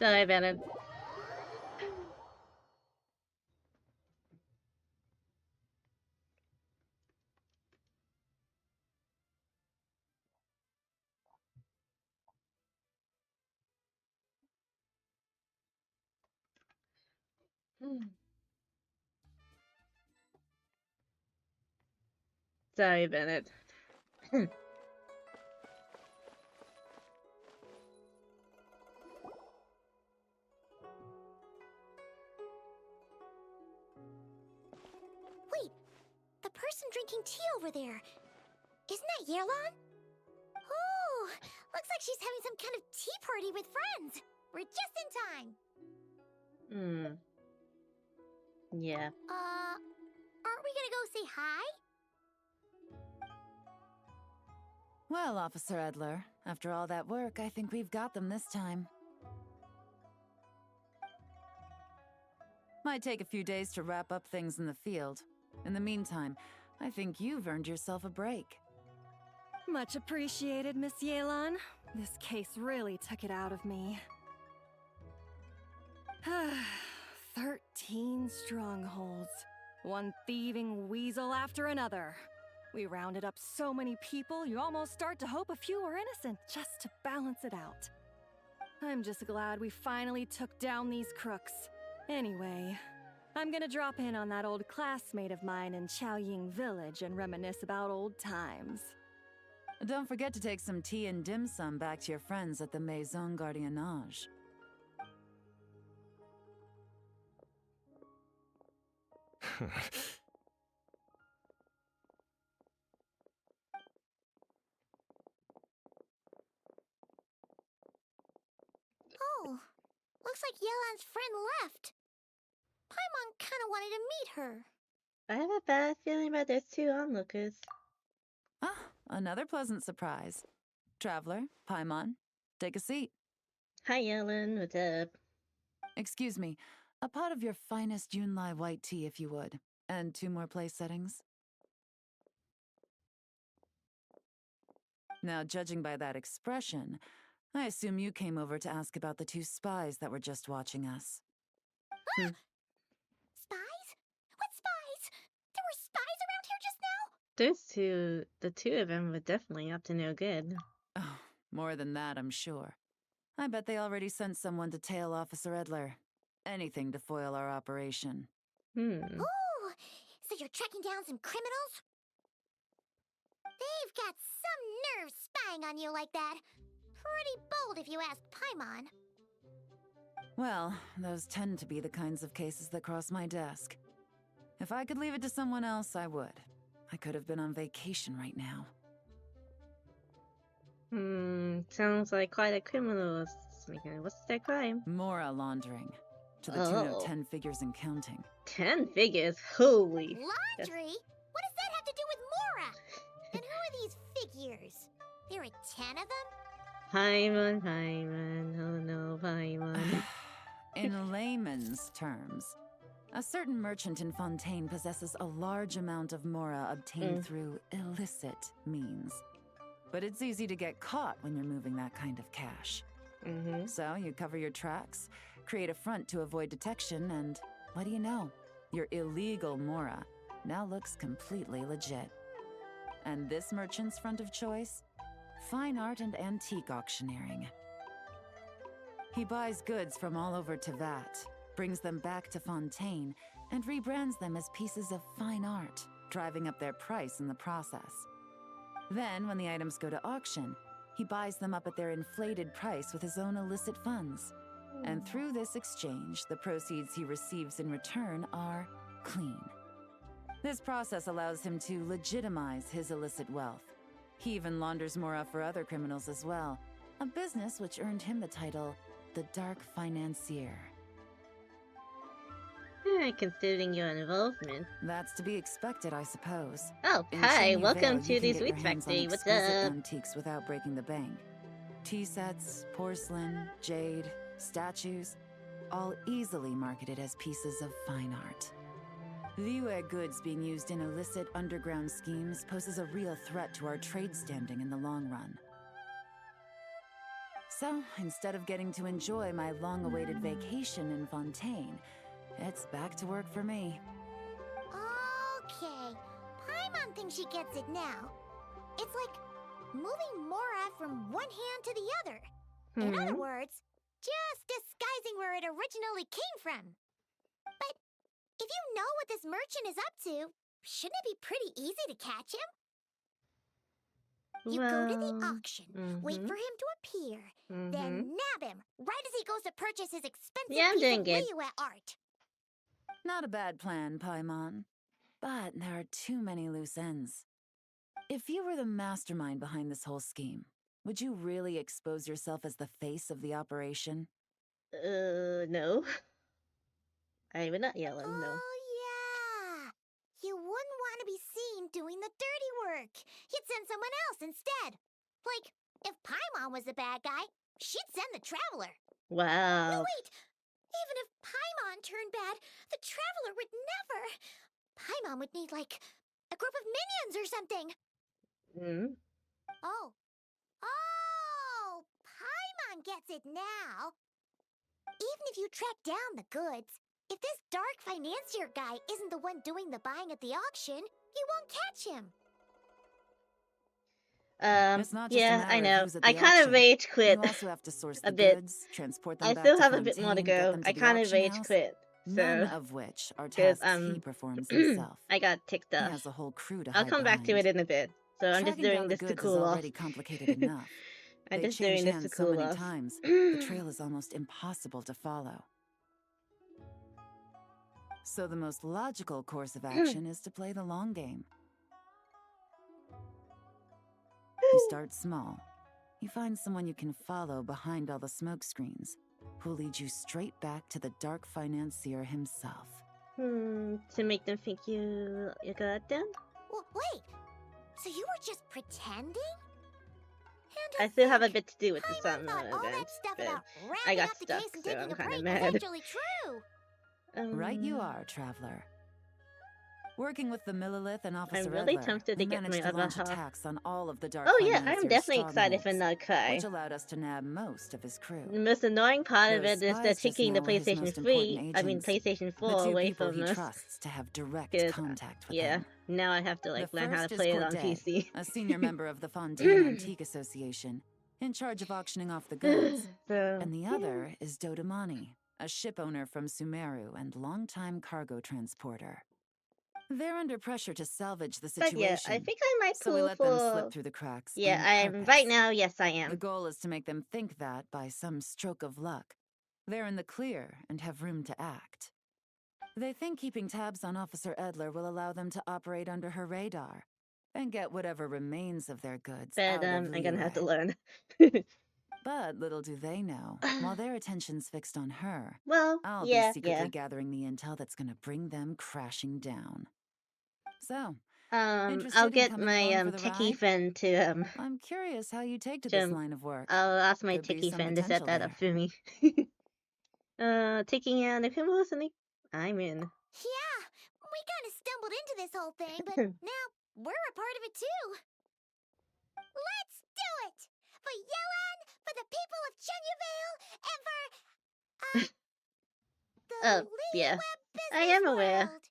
Sorry about it. Sorry about it. Wait, the person drinking tea over there. Isn't that Yelan? Oh, looks like she's having some kind of tea party with friends. We're just in time. Yeah. Aren't we gonna go say hi? Well, Officer Edler, after all that work, I think we've got them this time. Might take a few days to wrap up things in the field. In the meantime, I think you've earned yourself a break. Much appreciated, Miss Yelan. This case really took it out of me. 13 strongholds. One thieving weasel after another. We rounded up so many people, you almost start to hope a few were innocent, just to balance it out. I'm just glad we finally took down these crooks. Anyway, I'm gonna drop in on that old classmate of mine in Chaoying Village and reminisce about old times. Don't forget to take some tea and dim sum back to your friends at the Maison Gardiennage. Oh, looks like Yelan's friend left. Paimon kinda wanted to meet her. I have a bad feeling about those two onlookers. Ah, another pleasant surprise. Traveler, Paimon, take a seat. Hi, Yelan. What's up? Excuse me, a pot of your finest Yunlai white tea if you would, and 2 more place settings. Now, judging by that expression, I assume you came over to ask about the 2 spies that were just watching us. Spies? What spies? There were spies around here just now? The two of them were definitely up to no good. Oh, more than that, I'm sure. I bet they already sent someone to tail Officer Edler. Anything to foil our operation. Oh, so you're tracking down some criminals? They've got some nerve spying on you like that. Pretty bold if you ask Paimon. Well, those tend to be the kinds of cases that cross my desk. If I could leave it to someone else, I would. I could have been on vacation right now. Sounds like quite a criminal. What's their crime? Mora laundering. To the tune of 10 figures and counting. 10 figures? Holy. Laundry? What does that have to do with Mora? And who are these figures? There are 10 of them? Paimon. Oh no, Paimon. In layman's terms, a certain merchant in Fontaine possesses a large amount of Mora obtained through illicit means. But it's easy to get caught when you're moving that kind of cash. So you cover your tracks, create a front to avoid detection, and what do you know? Your illegal Mora now looks completely legit. And this merchant's front of choice? Fine art and antique auctioneering. He buys goods from all over Tevat, brings them back to Fontaine, and rebrands them as pieces of fine art, driving up their price in the process. Then, when the items go to auction, he buys them up at their inflated price with his own illicit funds. And through this exchange, the proceeds he receives in return are clean. This process allows him to legitimize his illicit wealth. He even launders Mora for other criminals as well, a business which earned him the title, the Dark Financier. Considering your involvement. That's to be expected, I suppose. Oh, In hi, Shenyu welcome Vale, to you the can get Sweet your hands on Factory. What's exquisite up? antiques without breaking the bank. Tea sets, porcelain, jade, statues, all easily marketed as pieces of fine art. Liyue goods being used in illicit underground schemes poses a real threat to our trade standing in the long run. So, instead of getting to enjoy my long-awaited vacation in Fontaine, it's back to work for me. Okay. Paimon thinks she gets it now. It's like moving Mora from one hand to the other. In other words, just disguising where it originally came from. But if you know what this merchant is up to, shouldn't it be pretty easy to catch him? You go to the auction, wait for him to appear, then nab him right as he goes to purchase his expensive Yeah, I'm piece doing of good. Liyue art. Not a bad plan, Paimon. But there are too many loose ends. If you were the mastermind behind this whole scheme, would you really expose yourself as the face of the operation? No. I would not yell at him, no. Oh, yeah. You wouldn't want to be seen doing the dirty work. You'd send someone else instead. Like, if Paimon was the bad guy, she'd send the Traveler. No, Wow. wait. Even if Paimon turned bad, the Traveler would never. Paimon would need, like, a group of minions or something. Oh. Oh! Paimon gets it now. Even if you track down the goods, if this dark financier guy isn't the one doing the buying at the auction, you won't catch him. It's not just a Yeah, matter I of know. who's at I the kind of auction. rage quit You also have to source a the bit. goods, transport them I back still to have a bit more to Fontaine, get go. them to I the kind of auction rage house. quit. None So, of which are because tasks he performs himself. I got ticked He off. has a whole crew to I'll hide come back to behind. it in a bit. So I'm just Tracking doing down the this to goods is cool off. already complicated enough. I'm They just change doing this to hands so cool many off. times, the trail is almost impossible to follow. So the most logical course of action is to play the long game. You start small. You find someone you can follow behind all the smoke screens, who'll lead you straight back to the dark financier himself. To make them think you got them? Well, wait. So you were just pretending? I still have a bit to do with the Paimon summer thought all event, that stuff but about I rounding got up the stuck, case and so taking I'm a kind of break was mad. actually true. Right you are, Traveler. Working with the Millilith and Officer I'm really Edler, tempted we to get my managed to other launch half. attacks on all of the dark Oh yeah, I'm financier's definitely excited for strongholds, Nakai. which allowed us to nab most of his crew. The most annoying part of Those it is they're spies just taking the now were his PlayStation most 3, important I mean agents, PlayStation 4 the two away people from he us. trusts to have direct 'Cause, contact with yeah, him. now I have to like The learn how first to is play it on Corday, PC. a senior member of the Fontaine Antique Association, in charge of auctioning off the goods. So, And the other is Dodamani, a ship owner from Sumeru and longtime cargo transporter. They're under pressure to salvage the but situation. yeah, I think I might So we pull let them for. slip through the cracks. Yeah, on I'm purpose. right now. Yes, I The am. goal is to make them think that, by some stroke of luck, they're in the clear and have room to act. They think keeping tabs on Officer Edler will allow them to operate under her radar and get whatever remains of their goods But out of I'm gonna have to Liyue. learn. But little do they know, while their attention's fixed on her, Well, I'll yeah, be secretly yeah. gathering the intel that's gonna bring them crashing down. So, I'll interested in get coming my along for the techie ride? friend to I'm curious how you take to this to line of work. I'll ask my Could be techie some friend to set potential that up there. for me. Taking out the listening. I'm in. Yeah, we kind of stumbled into this whole thing, but now we're a part of it too. Let's do it! For Yelan, for the people of Chenyavale, and for, the Oh, yeah. Liyue I am aware. world.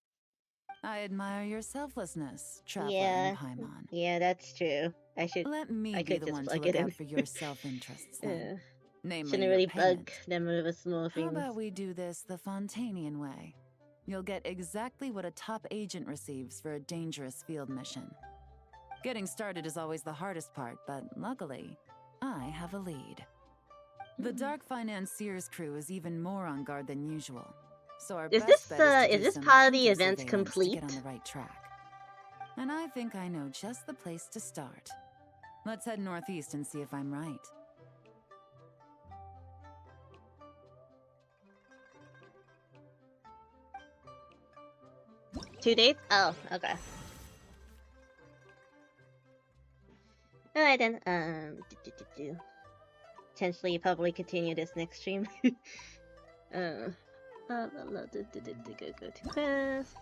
I admire your selflessness, Traveler Yeah, and Paimon. yeah, that's true. I should. Let me I be could the just one to plug look it in. out for your self-interests then. Namely, Shouldn't your really bug payment. them over small How things. about we do this the Fontainian way? You'll get exactly what a top agent receives for a dangerous field mission. Getting started is always the hardest part, but luckily, I have a lead. The Dark Financier's crew is even more on guard than usual, so our Is best this bet is to do this some part of the counter event surveillance complete? to get on the right track. And I think I know just the place to start. Let's head northeast and see if I'm right. Two days? Oh, okay. Alright then, potentially probably continue this next stream. Go to quest.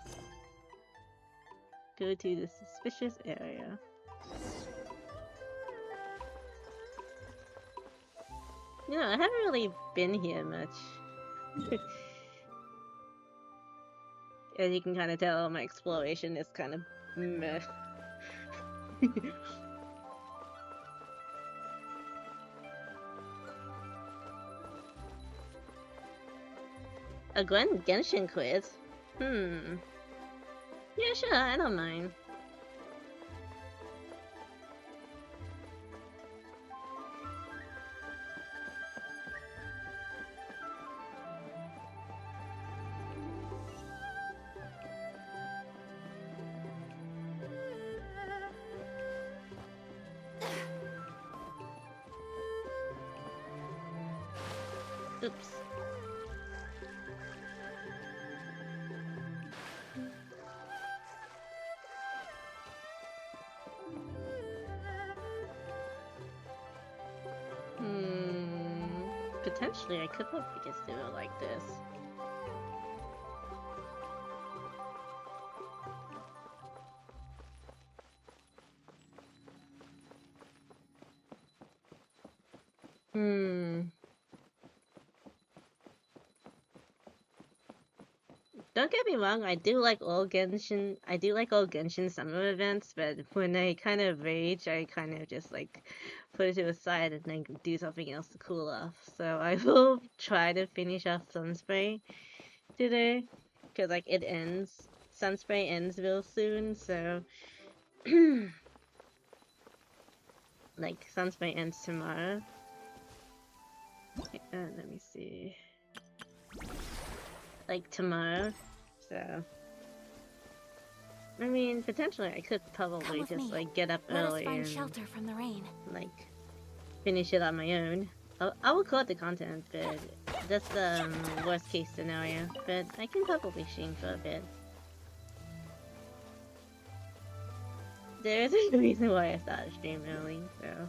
Go to the suspicious area. You know, I haven't really been here much. As you can kind of tell, my exploration is kind of meh. A Genshin quiz? Yeah, sure, I don't mind. Oops. Potentially I could probably just do it like this. Don't get me wrong, I do like all Genshin summer events, but when I kind of rage, I kind of just like put it to the side and then do something else to cool off. So I will try to finish off Sunspray today, because like it ends, Sunspray ends real soon, so like Sunspray ends tomorrow. Let me see. Like tomorrow, so I mean, potentially I could probably just like get up early and shelter from the rain. Like finish it on my own. I will record the content, but that's the worst case scenario. But I can probably stream for a bit. There is a reason why I started stream early, so.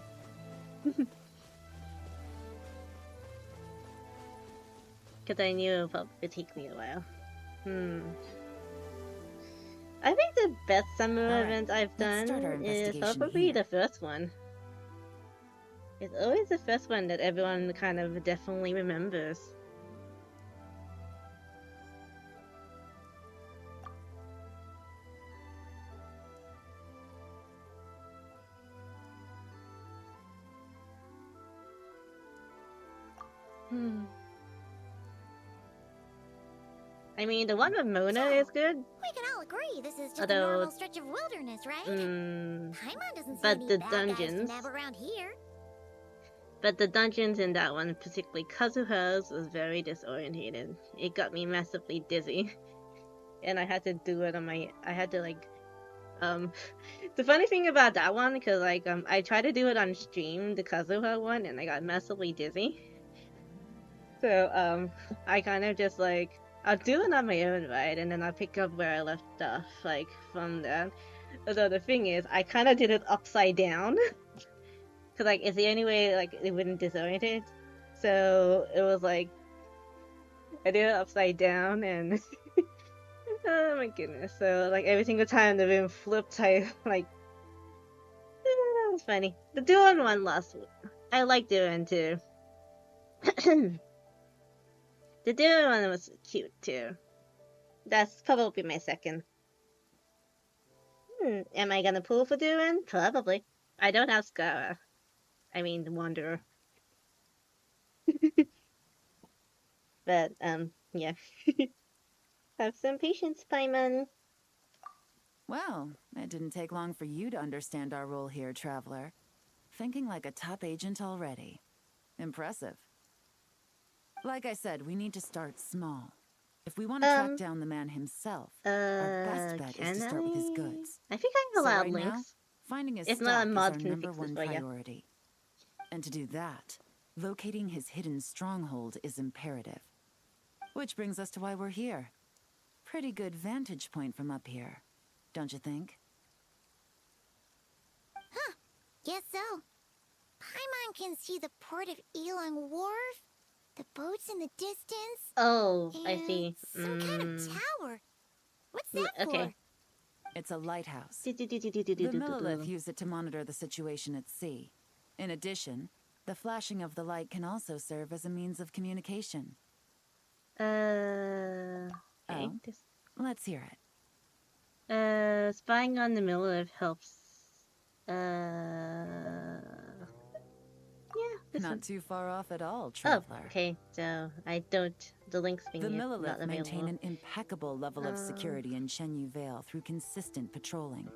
Because I knew it would probably take me a while. I think the best summer event I've done is probably the first one. It's always the first one that everyone kind of definitely remembers. I mean, the one with Mona is good. We can all agree this is just a normal stretch of wilderness, right? Paimon doesn't see any bad guys to nab around here. But the dungeons in that one, particularly Kazuha's, was very disorientated. It got me massively dizzy. And I had to do it on my... I had to, like... The funny thing about that one, because, like, I tried to do it on stream, the Kazuha one, and I got massively dizzy. So, I kind of just, like... I'll do it on my own, right? And then I'll pick up where I left off, like, from that. Although the thing is, I kind of did it upside down. Because, like, it's the only way, like, it wouldn't disorient it. So, it was, like, I did it upside down, and... oh my goodness. So, like, every single time the room flipped, I, like... that was funny. The Duan one last week. I like Duan, too. The Duan one was cute, too. That's probably my second. Am I gonna pull for Duan? Probably. I don't have Skara. I mean, the Wanderer. But, yeah. Have some patience, Paimon. Well, it didn't take long for you to understand our role here, Traveler. Thinking like a top agent already. Impressive. Like I said, we need to start small. If we want to track down the man himself, our best bet is to start with his goods. I think I'm allowed links. Now, finding his if stock not, a mod is can our number fix one this for you. priority. And to do that, locating his hidden stronghold is imperative. Which brings us to why we're here. Pretty good vantage point from up here, don't you think? Huh, guess so. Paimon can see the port of Yelan Wharf, the boats in the distance. Oh, I see. Some kind of tower. What's that for? It's a lighthouse. The Millilith use it to monitor the situation at sea. In addition, The flashing of the light can also serve as a means of communication. Okay. Oh, let's hear it. Spying on the miller helps. Yeah, this Not one. too far off at all, Oh, traveler. okay. So I don't. The links The thing is not Millelith maintain available. an impeccable level of security in Shenyu Vale through consistent patrolling.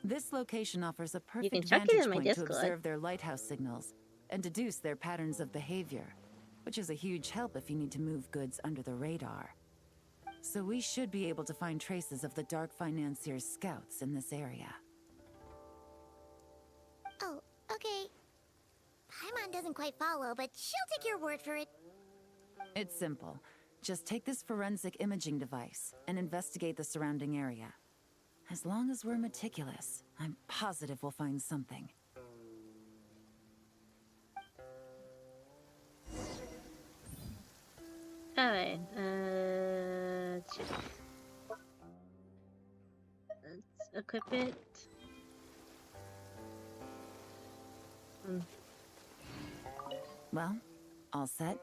This location offers a You can perfect check it vantage in my point to Discord. observe their lighthouse signals and deduce their patterns of behavior, which is a huge help if you need to move goods under the radar. So we should be able to find traces of the Dark Financier's scouts in this area. Oh, okay. Paimon doesn't quite follow, but she'll take your word for it. It's simple. Just take this forensic imaging device and investigate the surrounding area. As long as we're meticulous, I'm positive we'll find something. Alright, let's equip it. Well, all set?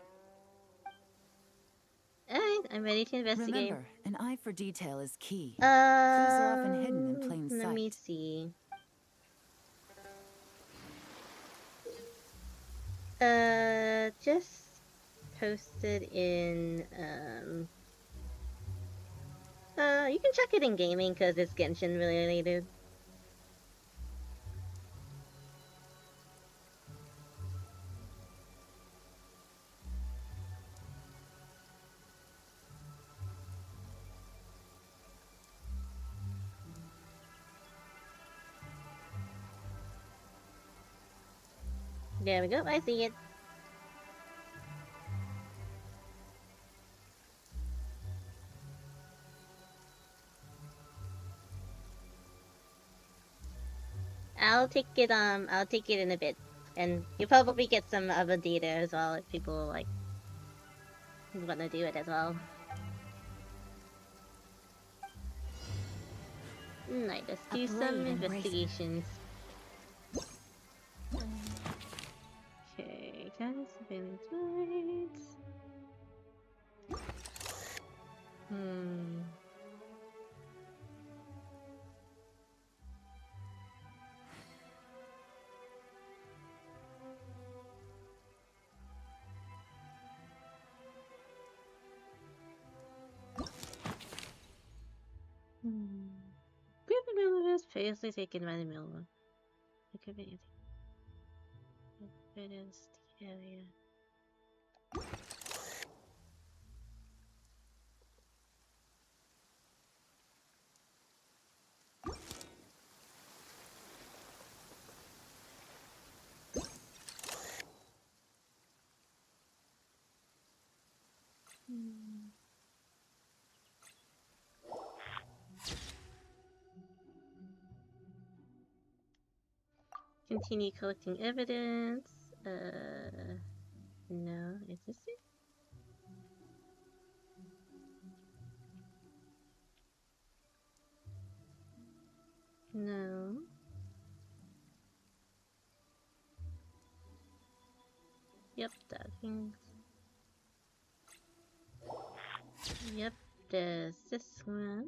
Alright, I'm ready to investigate. Remember, an eye for detail is key. Clues are often hidden in plain sight. Let me see. Just posted in, you can check it in gaming because it's Genshin related. There we go, I see it. I'll take it in a bit. And you'll probably get some other data as well if people like wanna do it as well. Alright, let's do some investigations. Okay, can surveillance rights. Group of millers previously taken by the miller. It could be anything. It is the area. Continue collecting evidence. No, is this it? No. Yep, that thing. Yep, there's this one.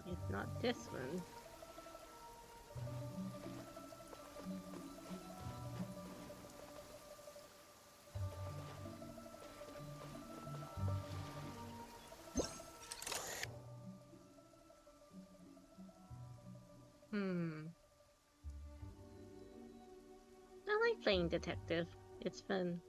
It's not this one. I like playing detective. It's fun.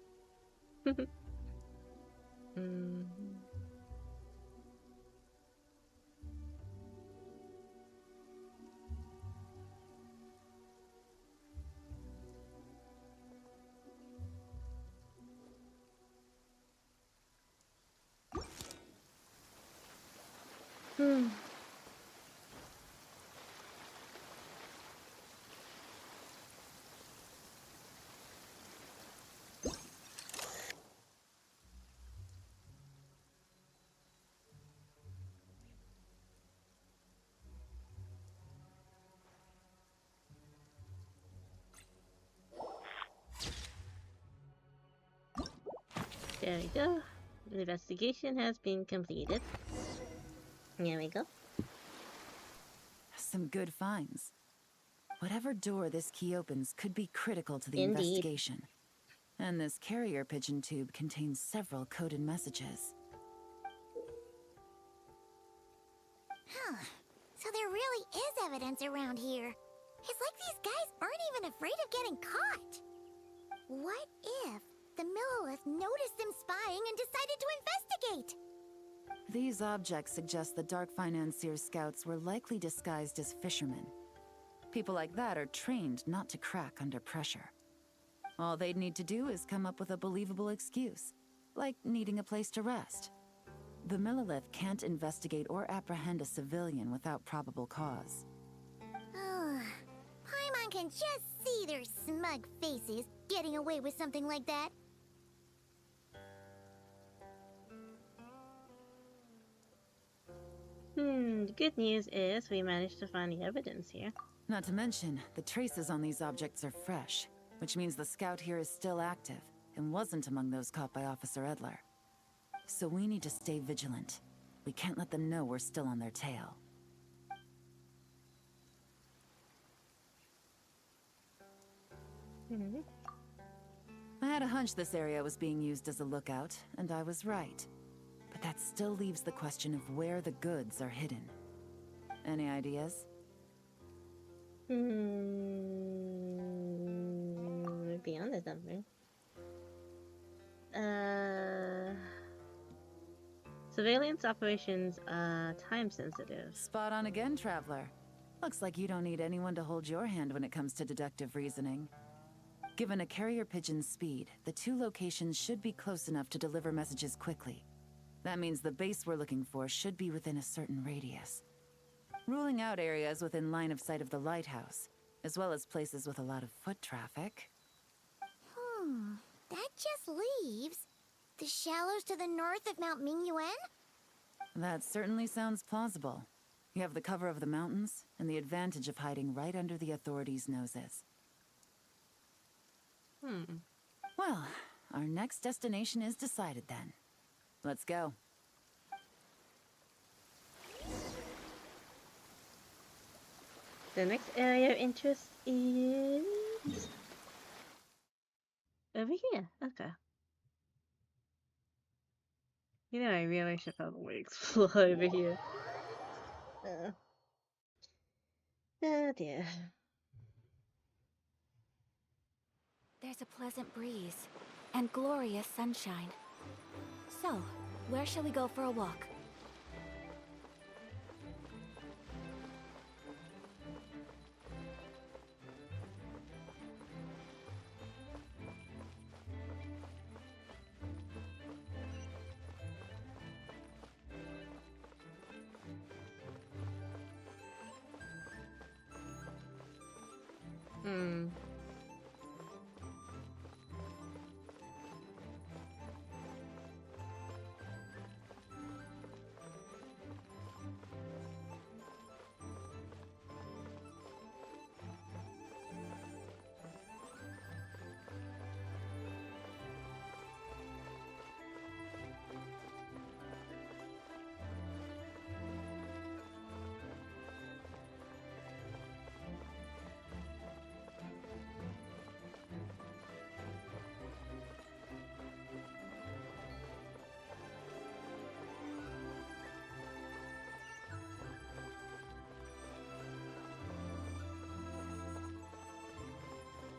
There we go. Investigation has been completed. There we go. Some good finds. Whatever door this key opens could be critical to the Indeed. investigation. And this carrier pigeon tube contains several coded messages. Huh. So there really is evidence around here. It's like these guys aren't even afraid of getting caught. What if the Millilith noticed them spying and decided to investigate? These objects suggest the Dark Financier scouts were likely disguised as fishermen. People like that are trained not to crack under pressure. All they'd need to do is come up with a believable excuse, like needing a place to rest. The Millilith can't investigate or apprehend a civilian without probable cause. Oh, Paimon can just see their smug faces getting away with something like that. The good news is we managed to find the evidence here. Not to mention, the traces on these objects are fresh, which means the scout here is still active and wasn't among those caught by Officer Edler. So we need to stay vigilant. We can't let them know we're still on their tail. I had a hunch this area was being used as a lookout, and I was right. But that still leaves the question of where the goods are hidden. Any ideas? Maybe onto something. Surveillance operations are time sensitive. Spot on again, Traveler. Looks like you don't need anyone to hold your hand when it comes to deductive reasoning. Given a carrier pigeon's speed, the two locations should be close enough to deliver messages quickly. That means the base we're looking for should be within a certain radius. Ruling out areas within line of sight of the lighthouse, as well as places with a lot of foot traffic. That just leaves the shallows to the north of Mount Mingyuan? That certainly sounds plausible. You have the cover of the mountains, and the advantage of hiding right under the authorities' noses. Well, our next destination is decided then. Let's go. The next area of interest is over here. Okay. You know, I really should probably explore over here. Oh dear. There's a pleasant breeze and glorious sunshine. So, where shall we go for a walk?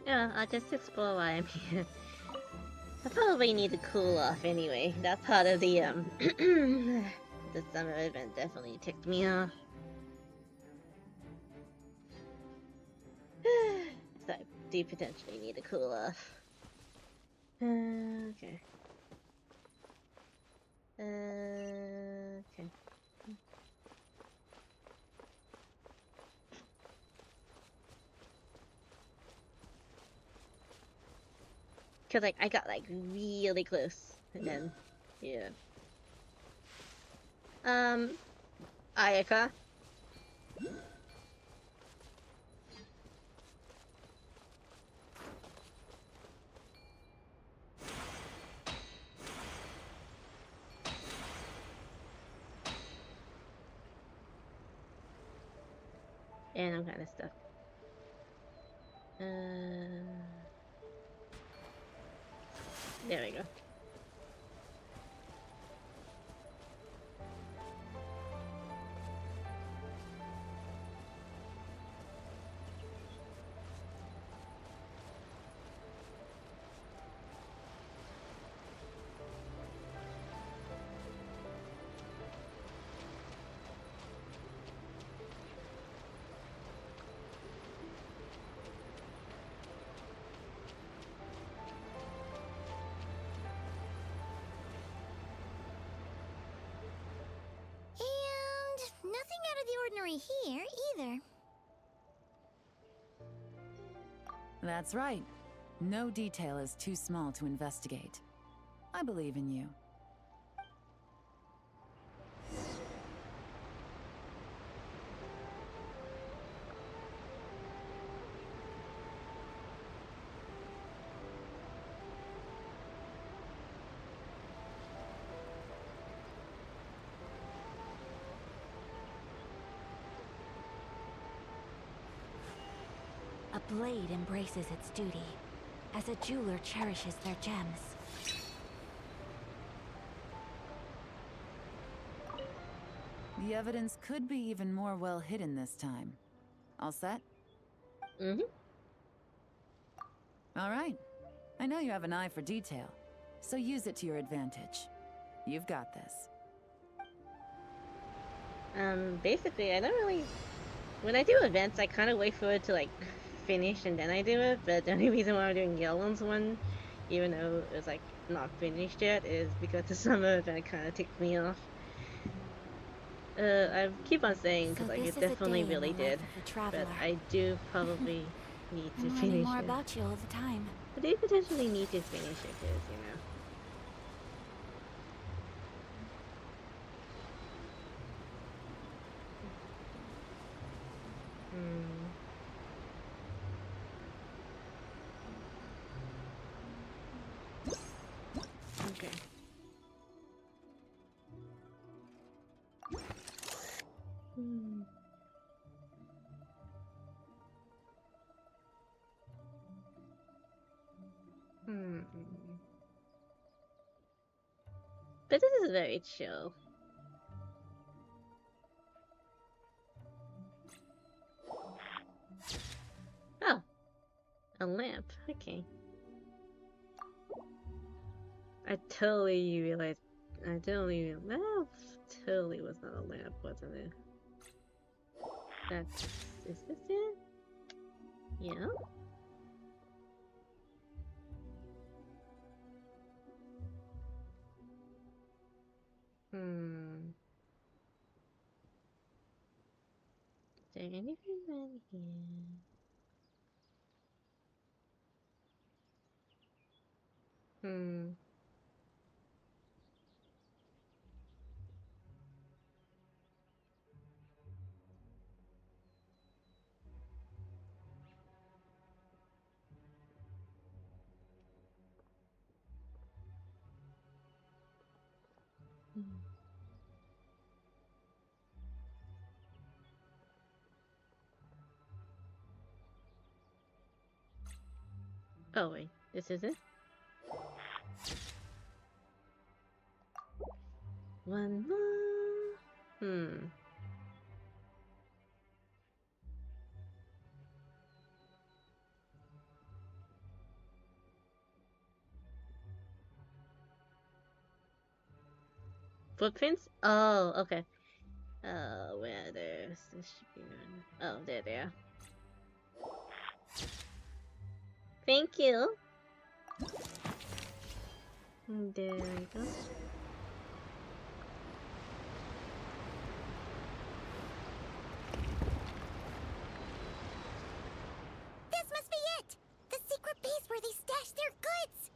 Yeah, I'll just explore while I'm here. I probably need to cool off anyway. That part of the the summer event definitely ticked me off. So I do potentially need to cool off. Okay. Okay. Cause like I got like really close, and then yeah. Ayaka. And I'm kind of stuck. There we go. And nothing out of the ordinary here, either. That's right. No detail is too small to investigate. I believe in you. A blade embraces its duty, as a jeweler cherishes their gems. The evidence could be even more well hidden this time. All set? Mm-hmm. All right. I know you have an eye for detail, so use it to your advantage. You've got this. Basically, I don't really... When I do events, I kind of wait for it to, like, finish and then I do it, but the only reason why I'm doing Yelan's one, even though it's, like, not finished yet, is because the summer event kind of ticked me off. I keep on saying, because, like, it definitely really did, but I do probably need to I'm finish learning more it. about you all the time. But I potentially need to finish it, because, you know. Okay. But this is very chill. Oh, a lamp. Okay. I totally realized. I totally. Well, totally was not a lamp, wasn't it? That's. Is this it? Yeah. Is there anything around here? Oh wait, this is it? One more. Footprints? Oh, okay. Where there's this should be one. Oh, there they are. Thank you. There we go. This must be it! The secret base where they stashed their goods!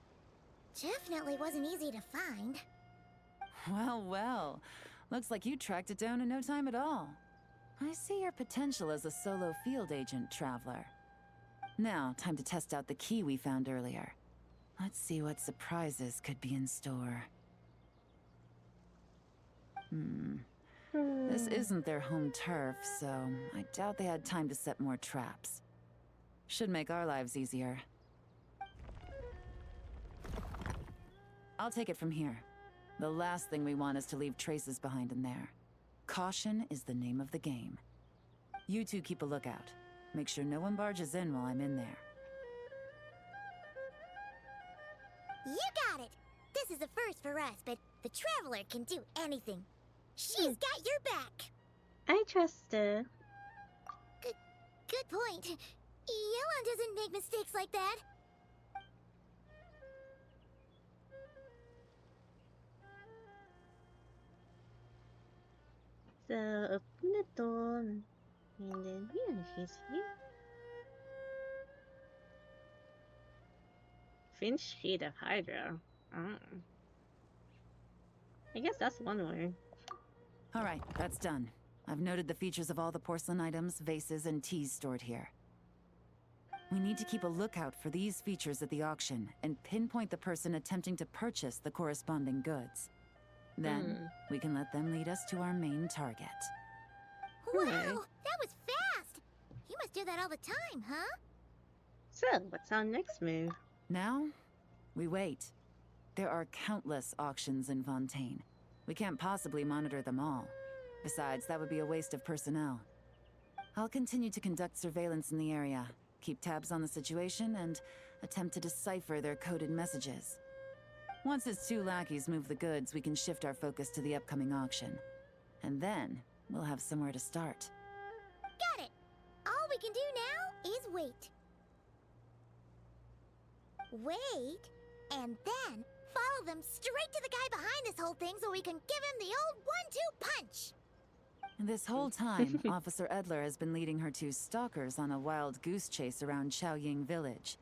Definitely wasn't easy to find. Well, well. Looks like you tracked it down in no time at all. I see your potential as a solo field agent, Traveler. Now, time to test out the key we found earlier. Let's see what surprises could be in store. This isn't their home turf, so I doubt they had time to set more traps. Should make our lives easier. I'll take it from here. The last thing we want is to leave traces behind in there. Caution is the name of the game. You two keep a lookout. Make sure no one barges in while I'm in there. You got it! This is a first for us, but the Traveler can do anything. She's got your back! I trust her. Good point. Yelan doesn't make mistakes like that. So, open the door. And then, yeah, she's here. Finch sheet of Hydra. Oh. I guess that's one word. Alright, that's done. I've noted the features of all the porcelain items, vases, and teas stored here. We need to keep a lookout for these features at the auction and pinpoint the person attempting to purchase the corresponding goods. Then, we can let them lead us to our main target. Wow, that was fast! You must do that all the time, huh? So, what's our next move? Now, we wait. There are countless auctions in Fontaine. We can't possibly monitor them all. Besides, that would be a waste of personnel. I'll continue to conduct surveillance in the area, keep tabs on the situation, and attempt to decipher their coded messages. Once its two lackeys move the goods, we can shift our focus to the upcoming auction. And then, we'll have somewhere to start. Got it! All we can do now is wait. Wait, and then follow them straight to the guy behind this whole thing so we can give him the old 1-2 punch! This whole time, Officer Edler has been leading her two stalkers on a wild goose chase around Xiaoying village.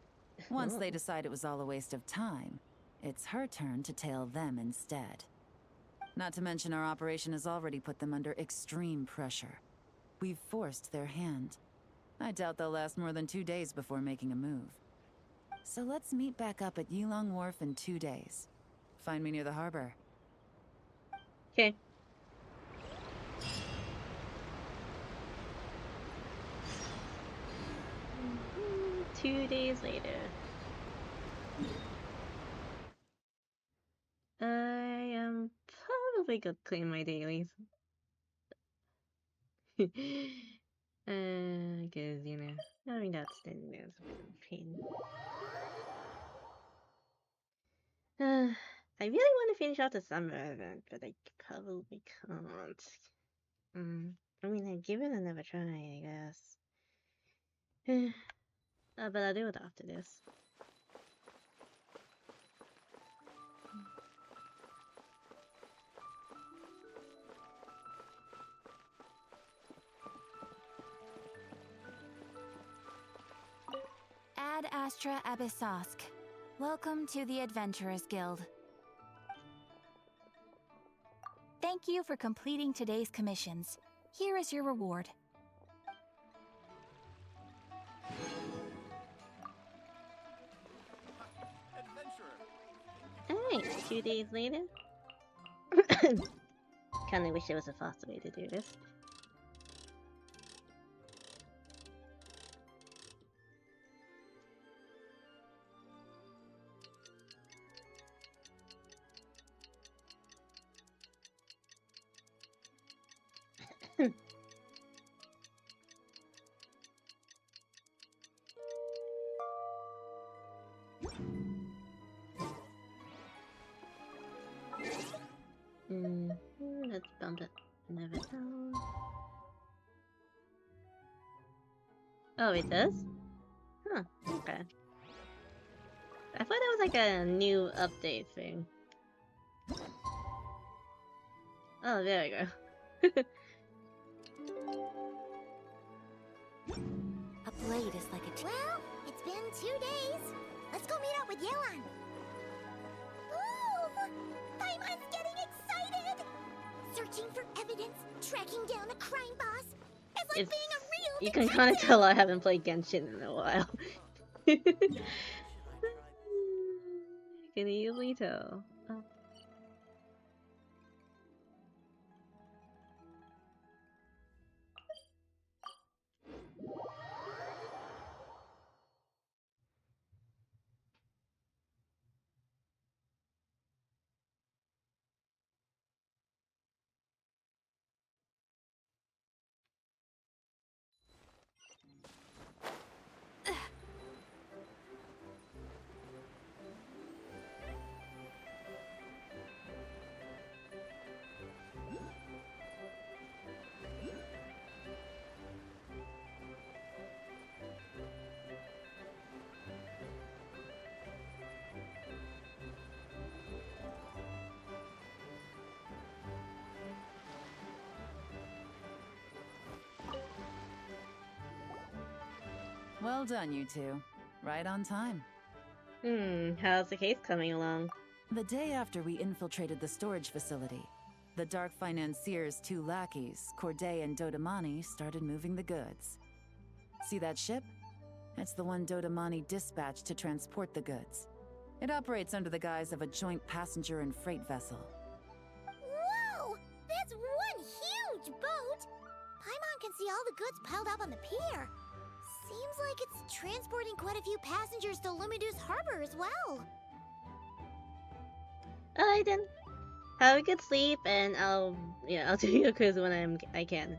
Once they decide it was all a waste of time, it's her turn to tail them instead. Not to mention our operation has already put them under extreme pressure. We've forced their hand. I doubt they'll last more than 2 days before making a move. So let's meet back up at Yelan Wharf in 2 days. Find me near the harbor. Okay. Mm-hmm. 2 days later. I am probably gonna clean my dailies. Because, you know, having that standing there is a pain. I really want to finish out the summer event, but I probably can't. I mean, I'd give it another try, I guess. But I'll do it after this. Ad Astra Abyssosk. Welcome to the Adventurers Guild. Thank you for completing today's commissions. Here is your reward. Alright, 2 days later. Kinda wish there was a faster way to do this. Let's bump it never down. Oh, it does? Huh, okay. I thought that was like a new update thing. Oh, there we go. A blade is like a Well, it's been 2 days. Let's go meet up with Yelan. Ooh! Paimon's getting excited! Searching for evidence, tracking down a crime boss. It's like It's- being a real You can detective! kind of tell I haven't played Genshin in a while. You can easily tell. Oh. Well done, you two. Right on time. How's the case coming along? The day after we infiltrated the storage facility, the Dark Financier's two lackeys, Corday and Dodamani, started moving the goods. See that ship? It's the one Dodamani dispatched to transport the goods. It operates under the guise of a joint passenger and freight vessel. Whoa! That's one huge boat! Paimon can see all the goods piled up on the pier. Seems like it's transporting quite a few passengers to Lumidu's harbor as well. Alright then. Have a good sleep, and I'll do your quiz when I can.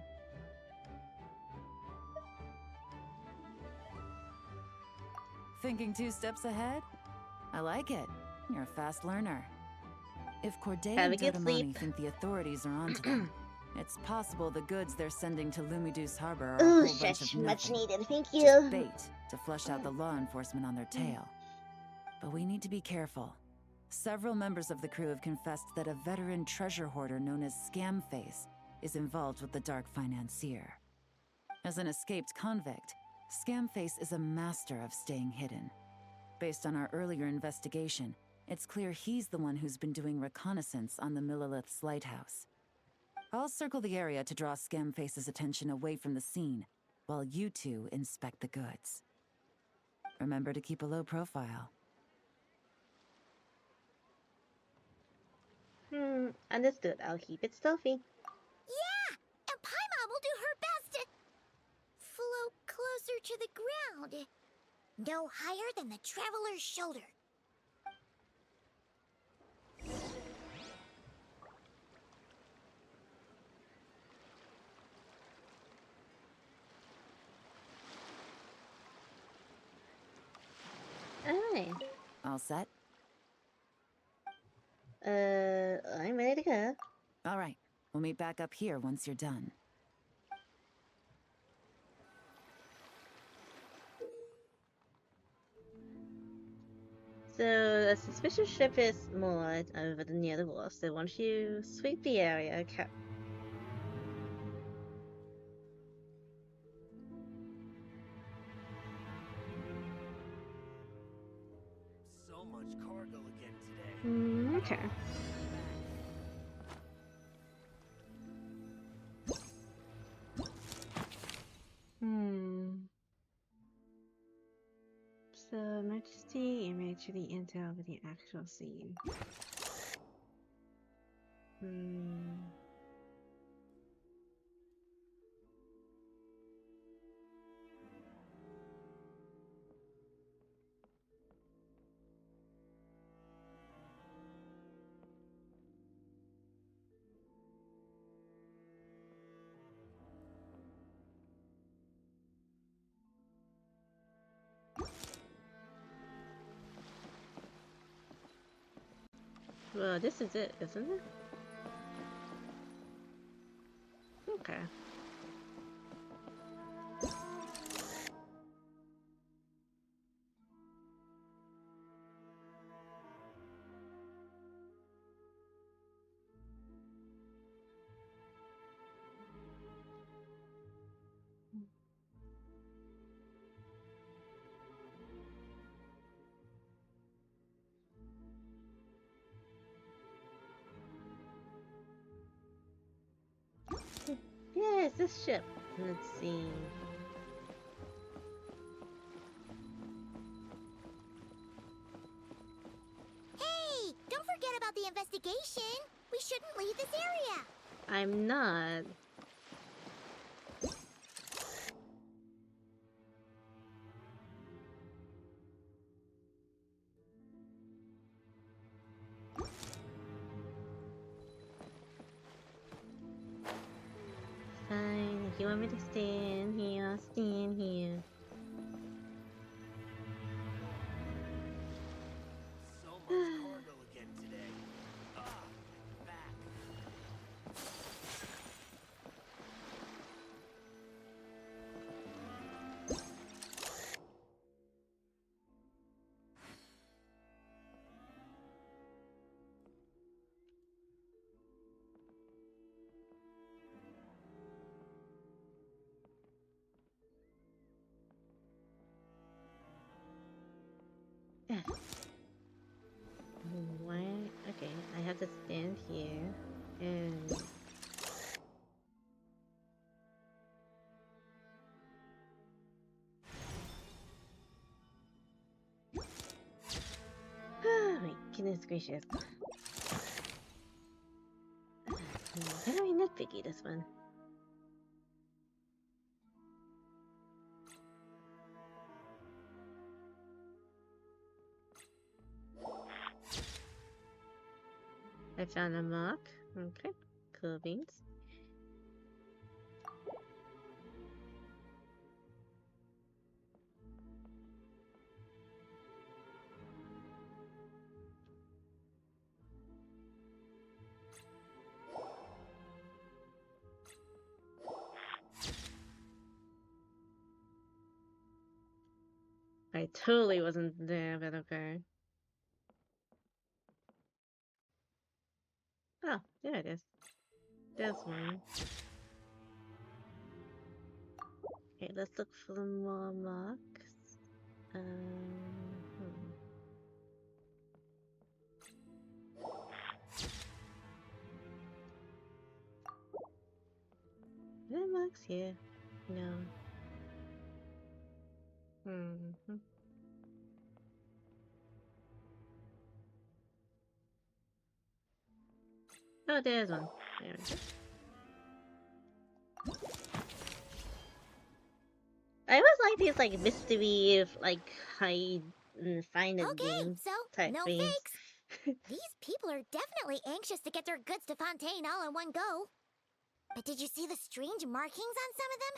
Thinking 2 steps ahead? I like it. You're a fast learner. If Corday Have a and good Dodamani sleep. think the authorities are onto them, it's possible the goods they're sending to Lumidu's harbor are Ooh, a whole bunch shush, of much nothing. needed, thank Just you. bait to flush out the law enforcement on their tail. But we need to be careful. Several members of the crew have confessed that a veteran treasure hoarder known as Scamface is involved with the Dark Financier. As an escaped convict, Scamface is a master of staying hidden. Based on our earlier investigation, it's clear he's the one who's been doing reconnaissance on the Millilith's lighthouse. I'll circle the area to draw Scamface's attention away from the scene, while you two inspect the goods. Remember to keep a low profile. Understood. I'll keep it stealthy. Yeah! And Paimon will do her best to float closer to the ground. No higher than the traveler's shoulder. Alright. All set? I'm ready to go. All right. We'll meet back up here once you're done. So, a suspicious ship is moored over near the wharf, so once you sweep the area, So much cargo again today. okay. So, Majesty image the intel with the actual scene. Well, this is it, isn't it? Okay. Yes, this ship. Let's see. Hey, don't forget about the investigation. We shouldn't leave this area. I'm not. Fine, if you want me to stand here, I'll stand here. So much cargo again today. Ah, my back. Why? Okay, I have to stand here and. Oh my goodness gracious. Very nitpicky, this one. I found a mark. Okay, cool beans. I totally wasn't there, but okay. Oh, there it is. There's one. Okay, let's look for more marks. Hmm. Are there marks here? No. Hmm. Oh, there's one. There we go. I always like these like mystery, like hide and find it Okay, game so type no games. fakes. These people are definitely anxious to get their goods to Fontaine all in one go. But did you see the strange markings on some of them?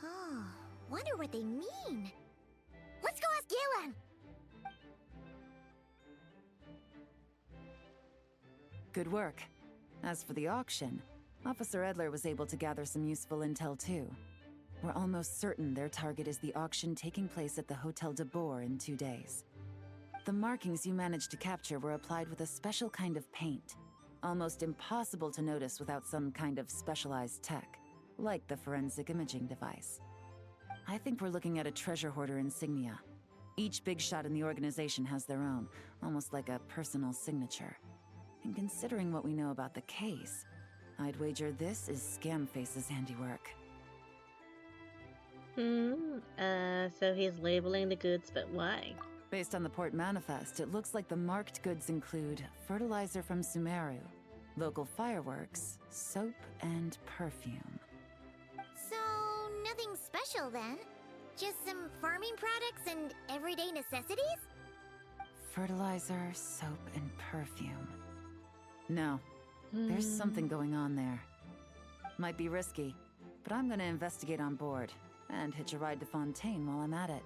Oh, wonder what they mean. Let's go ask Yelan. Good work. As for the auction, Officer Edler was able to gather some useful intel too. We're almost certain their target is the auction taking place at the Hotel de Boer in 2 days. The markings you managed to capture were applied with a special kind of paint. Almost impossible to notice without some kind of specialized tech, like the forensic imaging device. I think we're looking at a treasure hoarder insignia. Each big shot in the organization has their own, almost like a personal signature. And considering what we know about the case, I'd wager this is Scamface's handiwork. So he's labeling the goods, but why? Based on the port manifest, it looks like the marked goods include fertilizer from Sumeru, local fireworks, soap, and perfume. So, nothing special then? Just some farming products and everyday necessities? Fertilizer, soap, and perfume. No, there's something going on there. Might be risky, but I'm gonna investigate on board and hitch a ride to Fontaine while I'm at it.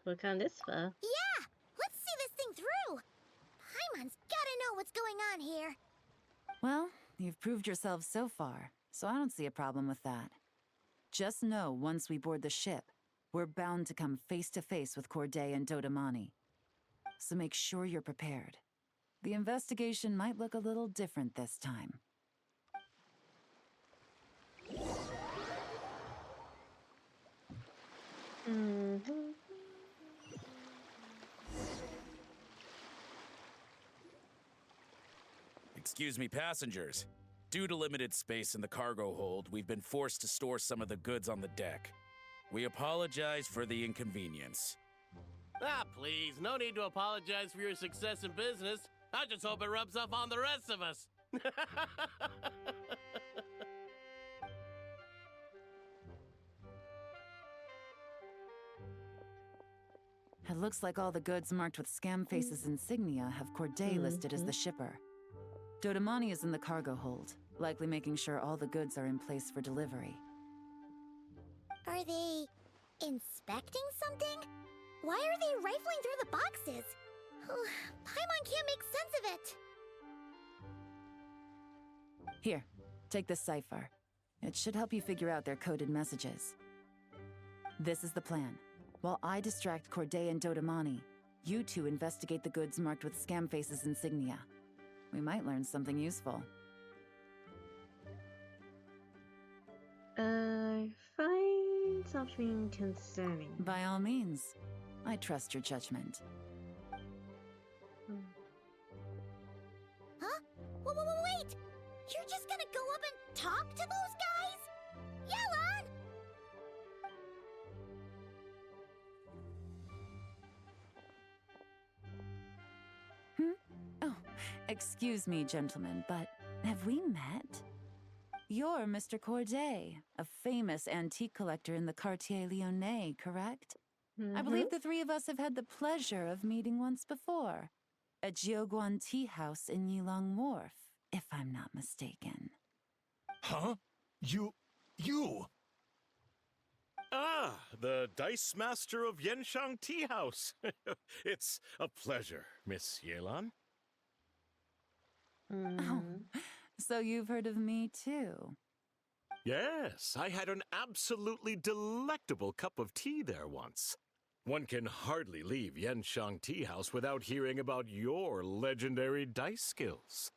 We'll come this far. Yeah! Let's see this thing through! Paimon's gotta know what's going on here. Well, you've proved yourselves so far, so I don't see a problem with that. Just know once we board the ship, we're bound to come face to face with Corday and Dodamani. So make sure you're prepared. The investigation might look a little different this time. Excuse me, passengers. Due to limited space in the cargo hold, we've been forced to store some of the goods on the deck. We apologize for the inconvenience. Ah, please, no need to apologize for your success in business. I just hope it rubs off on the rest of us. It looks like all the goods marked with Scamface's insignia have Corday listed as the shipper. Dodamani is in the cargo hold, likely making sure all the goods are in place for delivery. Are they inspecting something? Why are they rifling through the boxes? Paimon can't make sense of it. Here, take this cipher. It should help you figure out their coded messages. This is the plan. While I distract Corday and Dodamani, you two investigate the goods marked with Scamface's insignia. We might learn something useful. something concerning. By all means, I trust your judgment. Huh? Wait! You're just gonna go up and talk to those guys? Yelan! Oh, excuse me, gentlemen, but have we met? You're Mr. Corday, a famous antique collector in the Quartier Lyonnais, correct? I believe the three of us have had the pleasure of meeting once before. At Jiuguan Tea House in Yilong Wharf, if I'm not mistaken. Huh? You... Ah, the Dice Master of Yenshang Tea House. It's a pleasure, Miss Yelan. Oh, so you've heard of me too? Yes, I had an absolutely delectable cup of tea there once. One can hardly leave Yenshang Tea House without hearing about your legendary dice skills.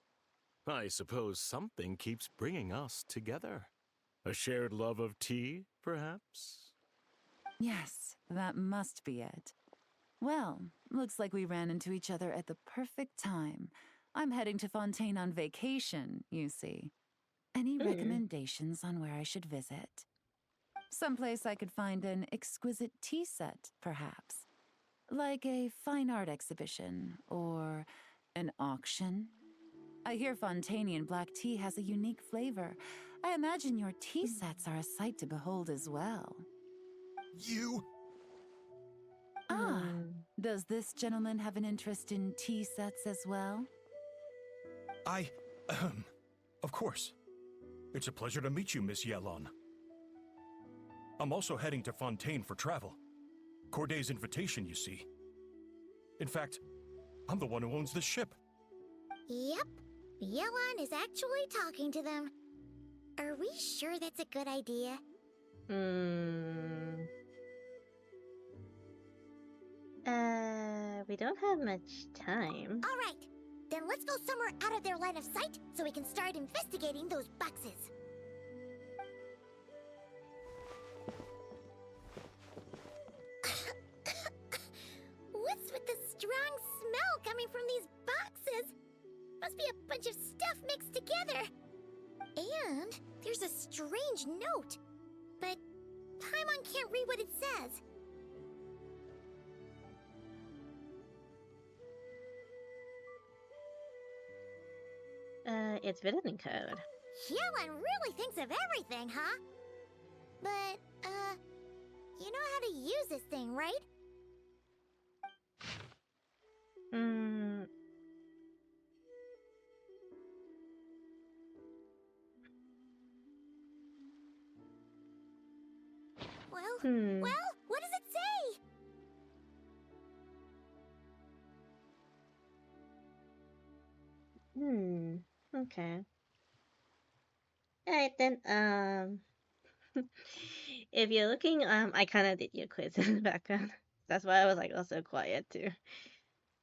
I suppose something keeps bringing us together. A shared love of tea, perhaps? Yes, that must be it. Well, looks like we ran into each other at the perfect time. I'm heading to Fontaine on vacation, you see. Any recommendations on where I should visit? Someplace I could find an exquisite tea set, perhaps. Like a fine art exhibition, or an auction. I hear Fontainian black tea has a unique flavor. I imagine your tea sets are a sight to behold as well. You... Ah, does this gentleman have an interest in tea sets as well? Of course. It's a pleasure to meet you, Miss Yelan. I'm also heading to Fontaine for travel. Corday's invitation, you see. In fact, I'm the one who owns this ship. Yep. Yelan is actually talking to them. Are we sure that's a good idea? We don't have much time. Alright, then let's go somewhere out of their line of sight so we can start investigating those boxes. What's with the strong smell coming from these boxes? Must be a bunch of stuff mixed together. And there's a strange note. But Paimon can't read what it says. It's written in code. Yelan really thinks of everything, huh? But, you know how to use this thing, right? Well, what does it say? Okay. Alright then, if you're looking, I kind of did your quiz in the background. That's why I was like also quiet too.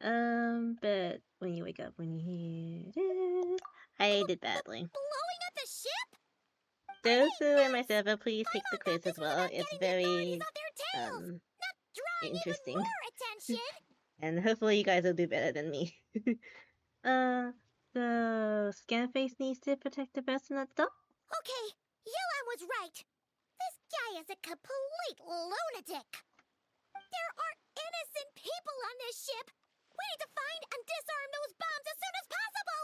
But when you wake up, when you hear this, I did badly. Blowing up the ship? Those who are in my server, please take the quiz as well. It's very interesting, More attention. and hopefully you guys will do better than me. The scan face needs to protect the person at the top. Okay, Yelan was right. This guy is a complete lunatic. There are innocent people on this ship. We need to find and disarm those bombs as soon as possible.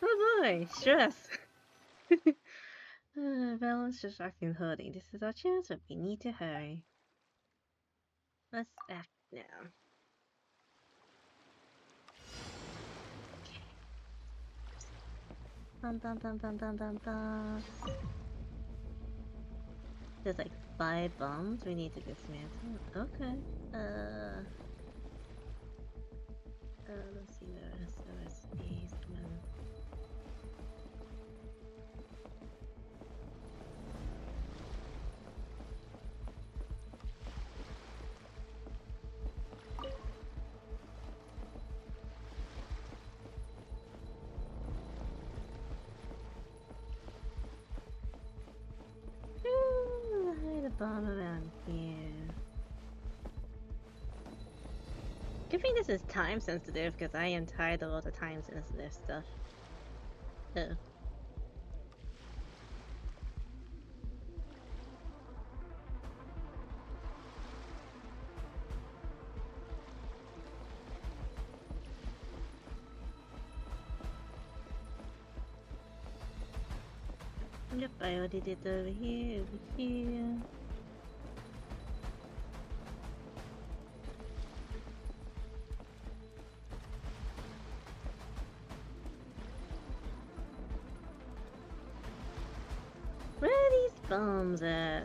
Oh boy, stress. Balance distracting holding. This is our chance, but we need to hurry. Let's act now. Bum bum bum bum bum bum bum. There's like 5 bombs we need to dismantle. Okay. Let's see where SOSB's coming. bomb around here? Good thing this is time sensitive because I am tired of all the time sensitive stuff. Oh. Yep, I already did over here, over here. Where are these bombs at?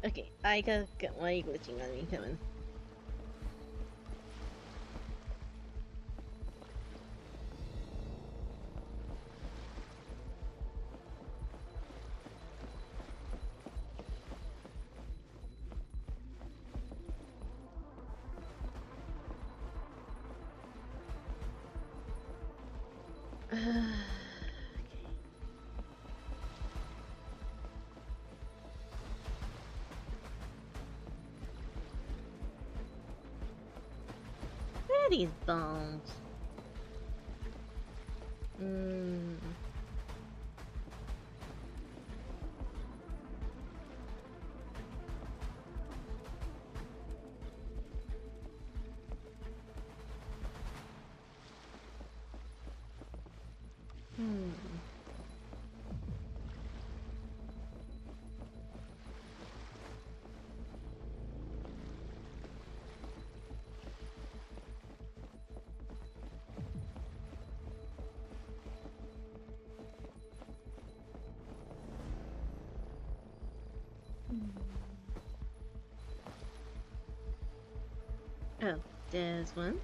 Okay, I gotta get my glitching on me coming. Where are these bombs? Oh, there's one.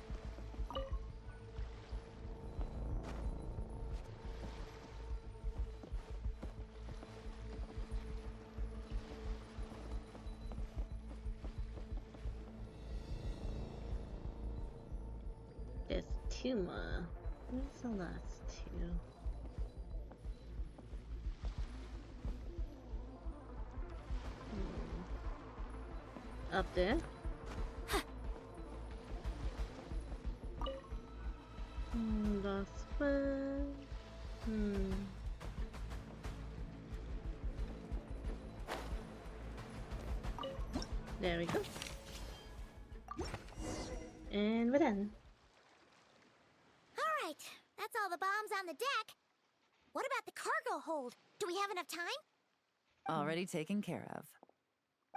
There's two more. Where's the last two? Up there. Last one. There we go. And we're done. Alright, that's all the bombs on the deck. What about the cargo hold? Do we have enough time? Already taken care of.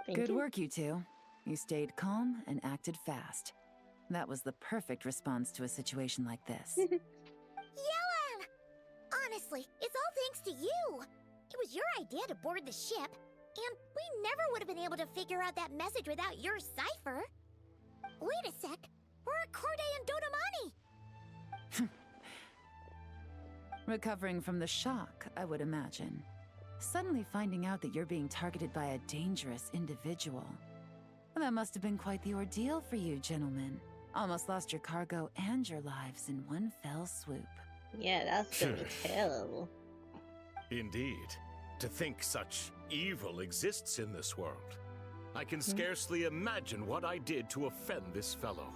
Thank Good you. work, you two. You stayed calm and acted fast. That was the perfect response to a situation like this. Yelan! Honestly, it's all thanks to you. It was your idea to board the ship, and we never would have been able to figure out that message without your cipher. Wait a sec. We're at Corday and Dodomani. Recovering from the shock, I would imagine. Suddenly finding out that you're being targeted by a dangerous individual. That must have been quite the ordeal for you, gentlemen. Almost lost your cargo and your lives in one fell swoop. Yeah, that's gonna be terrible. Indeed. To think such evil exists in this world. I can scarcely imagine what I did to offend this fellow.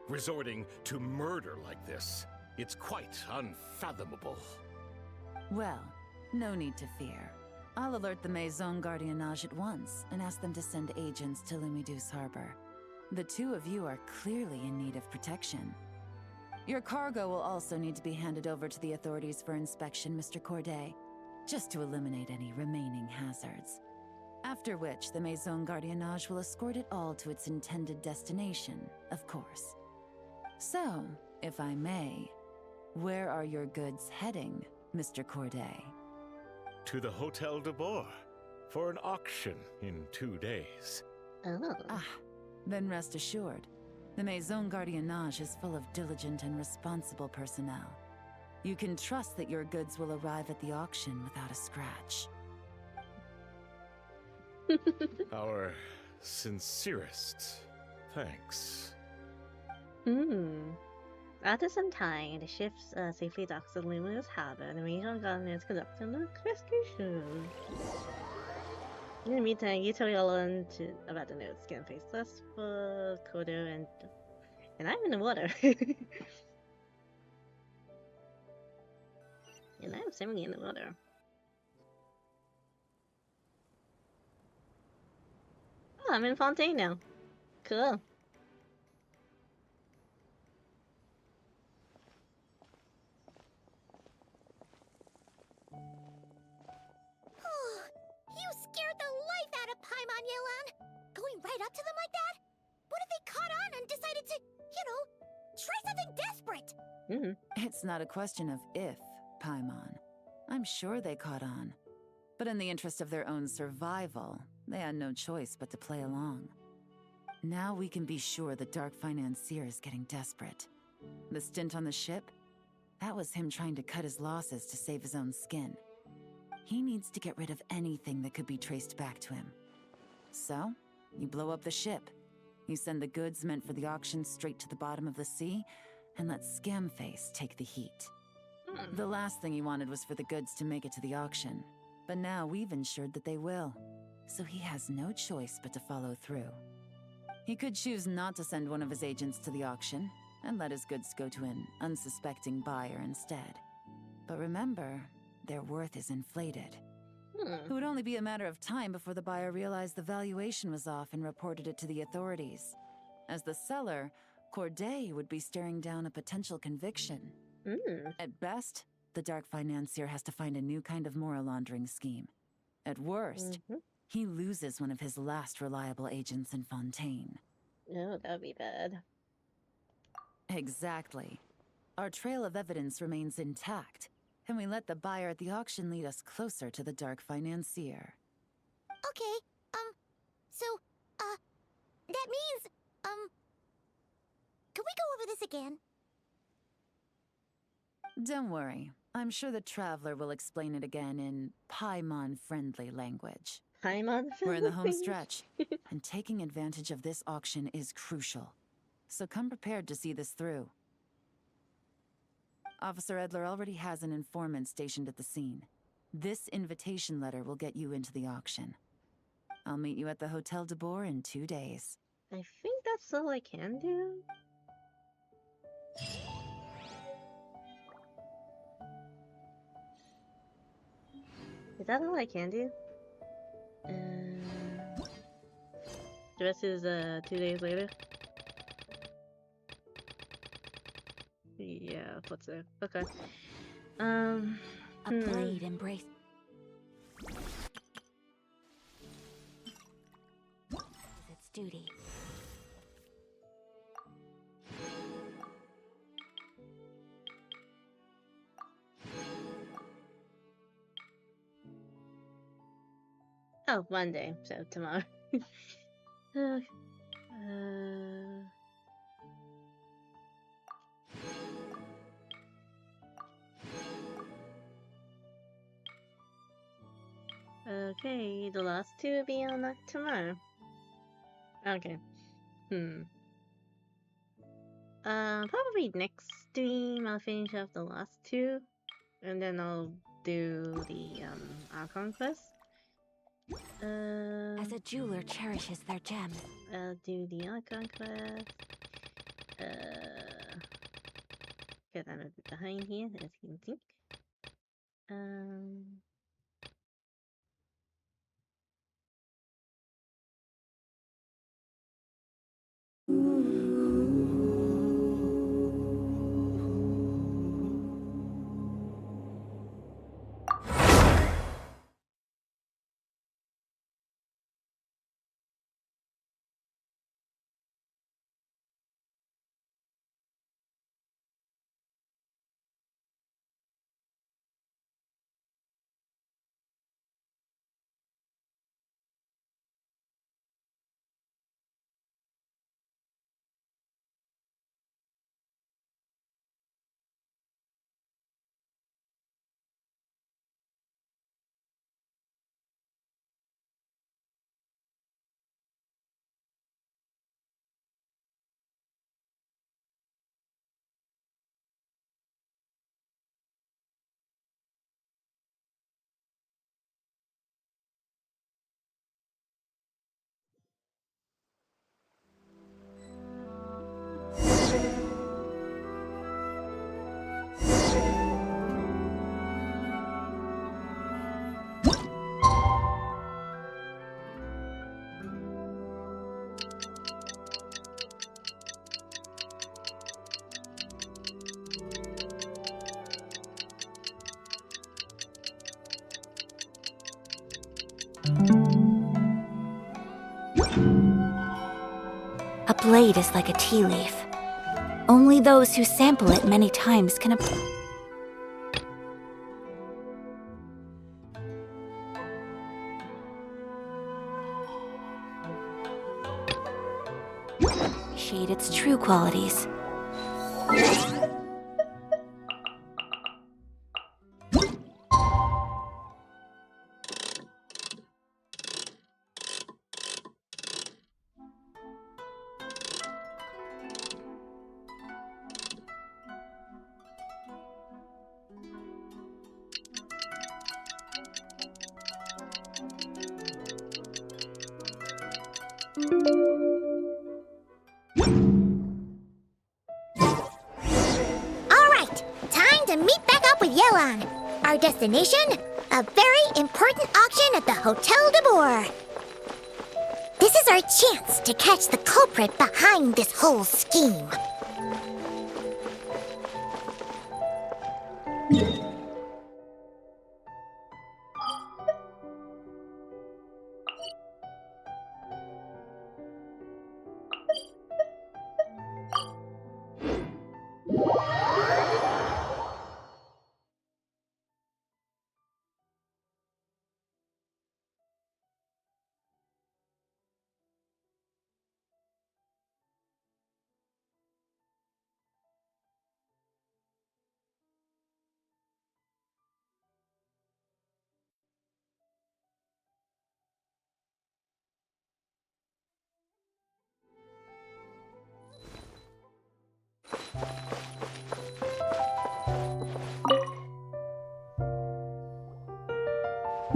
Resorting to murder like this. It's quite unfathomable. Well, no need to fear. I'll alert the Maison Gardiennage at once and ask them to send agents to Lumidus Harbor. The two of you are clearly in need of protection. Your cargo will also need to be handed over to the authorities for inspection, Mr. Corday, just to eliminate any remaining hazards. After which, the Maison Gardiennage will escort it all to its intended destination, of course. So, if I may, Where are your goods heading, Mr. Corday? To the Hotel de Bois for an auction in 2 days. Oh. Ah, then rest assured. The Maison Gardiennage is full of diligent and responsible personnel. You can trust that your goods will arrive at the auction without a scratch. Our sincerest thanks. At the same time, the ship safely docks at Luminous Harbor, and the Maison Garden is conducting a rescue show. In the meantime, you tell Yelan about the notes. Scan face less for Kodo, and I'm in the water. And I'm swimming in the water. Oh, I'm in Fontaine now. Cool. You scared the life out of Paimon, Yelan! Going right up to them like that? What if they caught on and decided to, try something desperate? It's not a question of if, Paimon. I'm sure they caught on. But in the interest of their own survival, they had no choice but to play along. Now we can be sure the Dark Financier is getting desperate. The stint on the ship? That was him trying to cut his losses to save his own skin. He needs to get rid of anything that could be traced back to him. So, you blow up the ship. You send the goods meant for the auction straight to the bottom of the sea, and let Scamface take the heat. The last thing he wanted was for the goods to make it to the auction, but now we've ensured that they will, so he has no choice but to follow through. He could choose not to send one of his agents to the auction, and let his goods go to an unsuspecting buyer instead. But remember, their worth is inflated. It would only be a matter of time before the buyer realized the valuation was off and reported it to the authorities. As the seller, Corday would be staring down a potential conviction. At best, the Dark Financier has to find a new kind of moral laundering scheme. At worst, he loses one of his last reliable agents in Fontaine. Oh, that would be bad. Exactly. Our trail of evidence remains intact, and we let the buyer at the auction lead us closer to the Dark Financier. Okay, so, that means, can we go over this again? Don't worry. I'm sure the Traveler will explain it again in Paimon-friendly language. Paimon? We're in the home stretch, and taking advantage of this auction is crucial. So come prepared to see this through. Officer Edler already has an informant stationed at the scene. This invitation letter will get you into the auction. I'll meet you at the Hotel de Bois in 2 days. I think that's all I can do. Is that all I can do? The rest is 2 days later. Yeah, what's there? Okay. A blade embrace its duty. Oh, one day, so tomorrow. Okay, the last two will be unlocked tomorrow. Okay. Probably next stream I'll finish off the last two, and then I'll do the Archon quest. As a jeweler cherishes their gems. I'll do the Archon quest. Because I'm a bit behind here, as you can see. blade is like a tea leaf. Only those who sample it many times can appreciate its true qualities. Alright, time to meet back up with Yelan. Our destination? A very important auction at the Hotel de Boer. This is our chance to catch the culprit behind this whole scheme.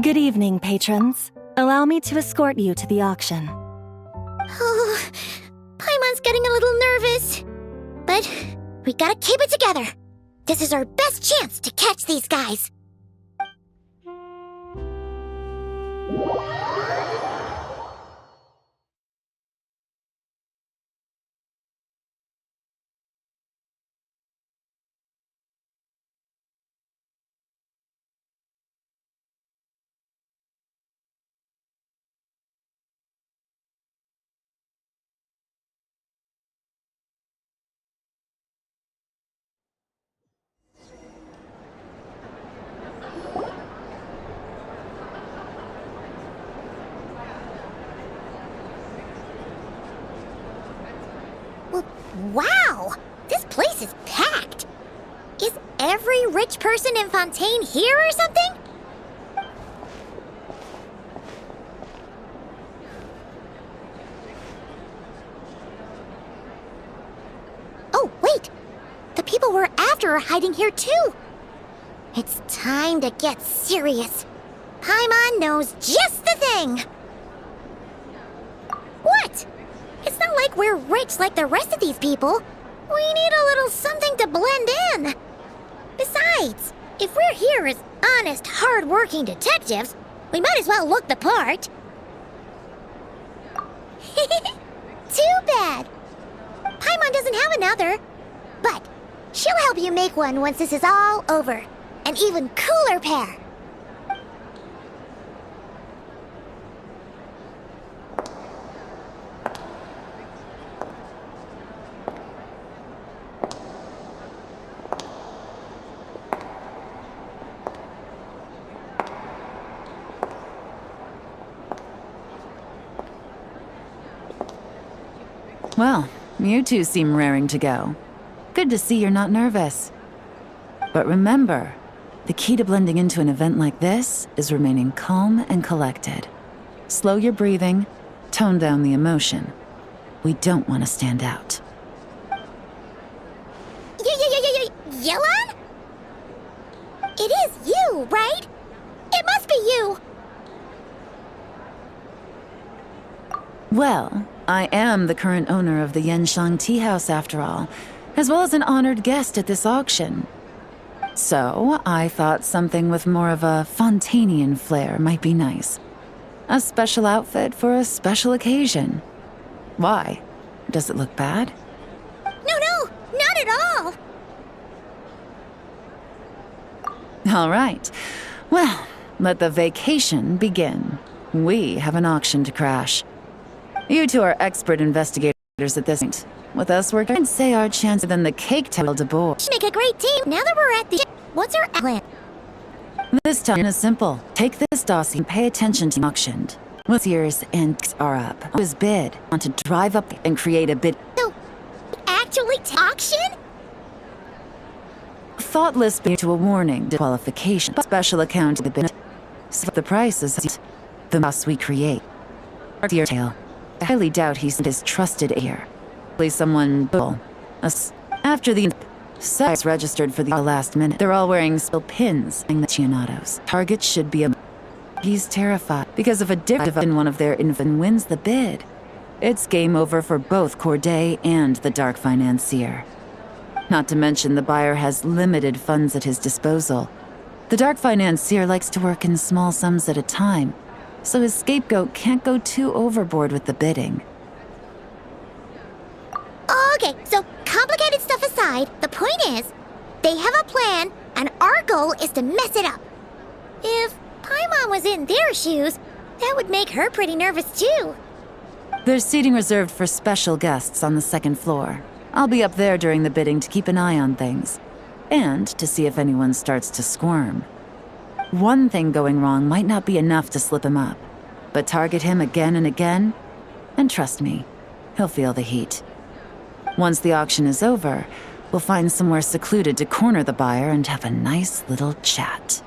Good evening, patrons. Allow me to escort you to the auction. Oh, Paimon's getting a little nervous. But we gotta keep it together. This is our best chance to catch these guys. Wow! This place is packed! Is every rich person in Fontaine here or something? Oh, wait! The people we're after are hiding here too! It's time to get serious. Paimon knows just the thing! What? It's not like we're rich like the rest of these people. We need a little something to blend in. Besides, if we're here as honest, hard-working detectives, we might as well look the part. Too bad. Paimon doesn't have another. But she'll help you make one once this is all over. An even cooler pair. Well, you two seem raring to go. Good to see you're not nervous. But remember, the key to blending into an event like this is remaining calm and collected. Slow your breathing, tone down the emotion. We don't want to stand out. Yelan? It is you, right? It must be you! Well, I am the current owner of the Yenshang Tea House after all, as well as an honored guest at this auction. So, I thought something with more of a Fontainian flair might be nice. A special outfit for a special occasion. Why? Does it look bad? No, not at all! All right. Well, let the vacation begin. We have an auction to crash. You two are expert investigators. at this point. With us working, I'd say our chances than the cake table de board. Make a great team. Now that we're at the... What's our plan? This time is simple. Take this dossier and pay attention to the auctioned. What's yours and are up. His bid. Want to drive up and create a bid. So, actually auction? Thoughtless bid to a warning, disqualification, special account of the bid. So the price is the loss we create. Dear tale. I highly doubt he sent his trusted heir. Please someone after the size registered for the last minute. They're all wearing still pins in the Chianatos. Target should be a... He's terrified because if a div in one of their infant wins the bid, it's game over for both Corday and the Dark Financier. Not to mention the buyer has limited funds at his disposal. The Dark Financier likes to work in small sums at a time, so his scapegoat can't go too overboard with the bidding. Okay, so complicated stuff aside, the point is, they have a plan, and our goal is to mess it up. If Paimon was in their shoes, that would make her pretty nervous too. There's seating reserved for special guests on the second floor. I'll be up there during the bidding to keep an eye on things, and to see if anyone starts to squirm. One thing going wrong might not be enough to slip him up, but target him again and again, and trust me, he'll feel the heat. Once the auction is over, we'll find somewhere secluded to corner the buyer and have a nice little chat.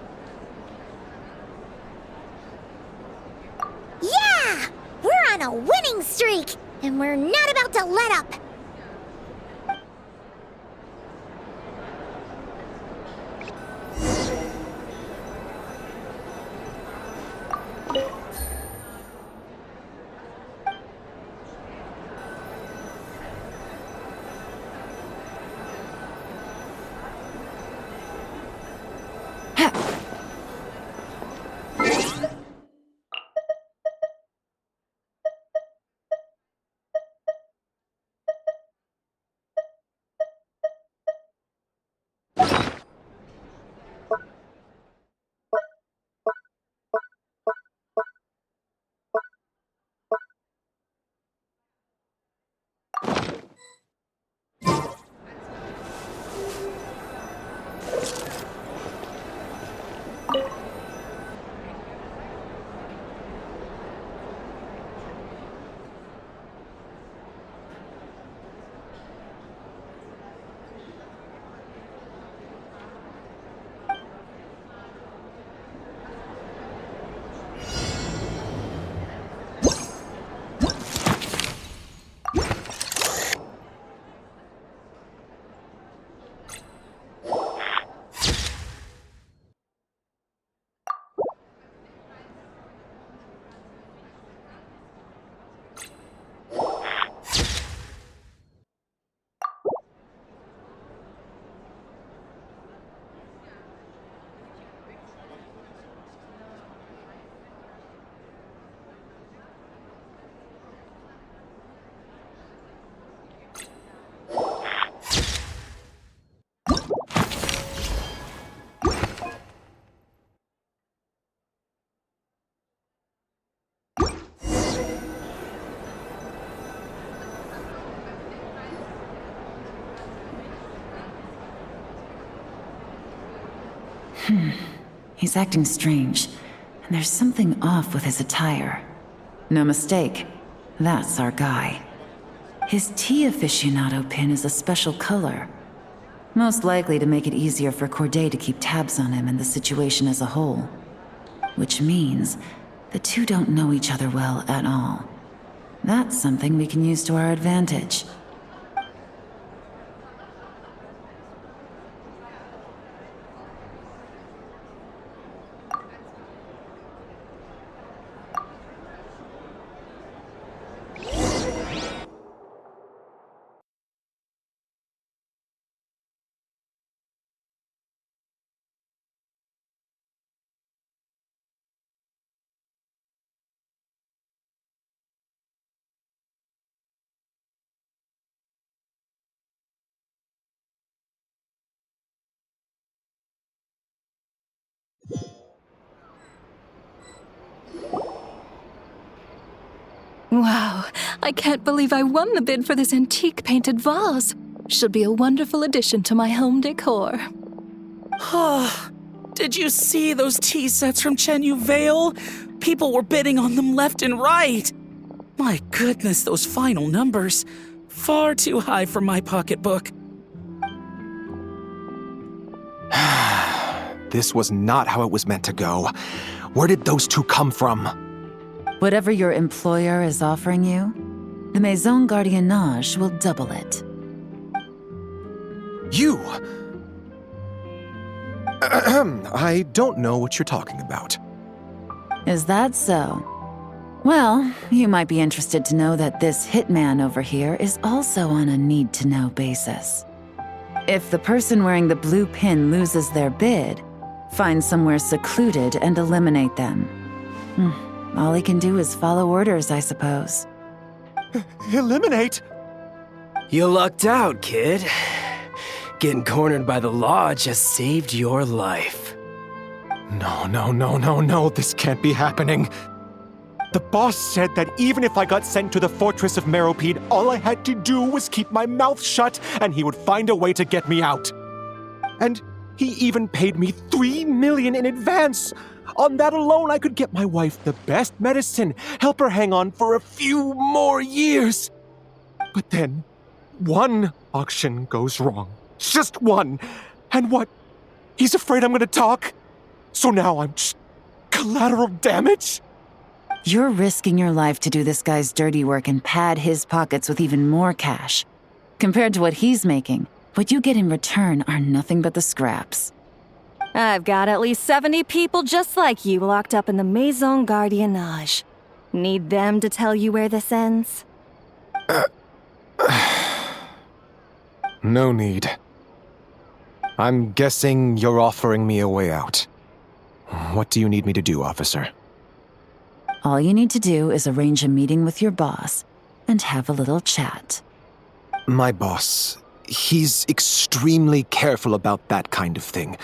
Yeah! We're on a winning streak, and we're not about to let up. He's acting strange, and there's something off with his attire. No mistake, that's our guy. His tea aficionado pin is a special color, most likely to make it easier for Corday to keep tabs on him and the situation as a whole. Which means the two don't know each other well at all. That's something we can use to our advantage. Wow, I can't believe I won the bid for this antique painted vase. Should be a wonderful addition to my home decor. Did you see those tea sets from Chenyu Vale? People were bidding on them left and right. My goodness, those final numbers. Far too high for my pocketbook. This was not how it was meant to go. Where did those two come from? Whatever your employer is offering you, the Maison Gardiennage will double it. You! I don't know what you're talking about. Is that so? Well, you might be interested to know that this hitman over here is also on a need-to-know basis. If the person wearing the blue pin loses their bid, find somewhere secluded and eliminate them. All he can do is follow orders, I suppose. Eliminate? You lucked out, kid. Getting cornered by the law just saved your life. No, this can't be happening. The boss said that even if I got sent to the fortress of Meropide, all I had to do was keep my mouth shut and he would find a way to get me out. And he even paid me $3 million in advance. On that alone, I could get my wife the best medicine, help her hang on for a few more years. But then, one auction goes wrong. Just one. And what? He's afraid I'm gonna talk? So now I'm just collateral damage? You're risking your life to do this guy's dirty work and pad his pockets with even more cash. Compared to what he's making, what you get in return are nothing but the scraps. I've got at least 70 people just like you locked up in the Maison Gardiennage. Need them to tell you where this ends? No need. I'm guessing you're offering me a way out. What do you need me to do, officer? All you need to do is arrange a meeting with your boss and have a little chat. My boss, he's extremely careful about that kind of thing.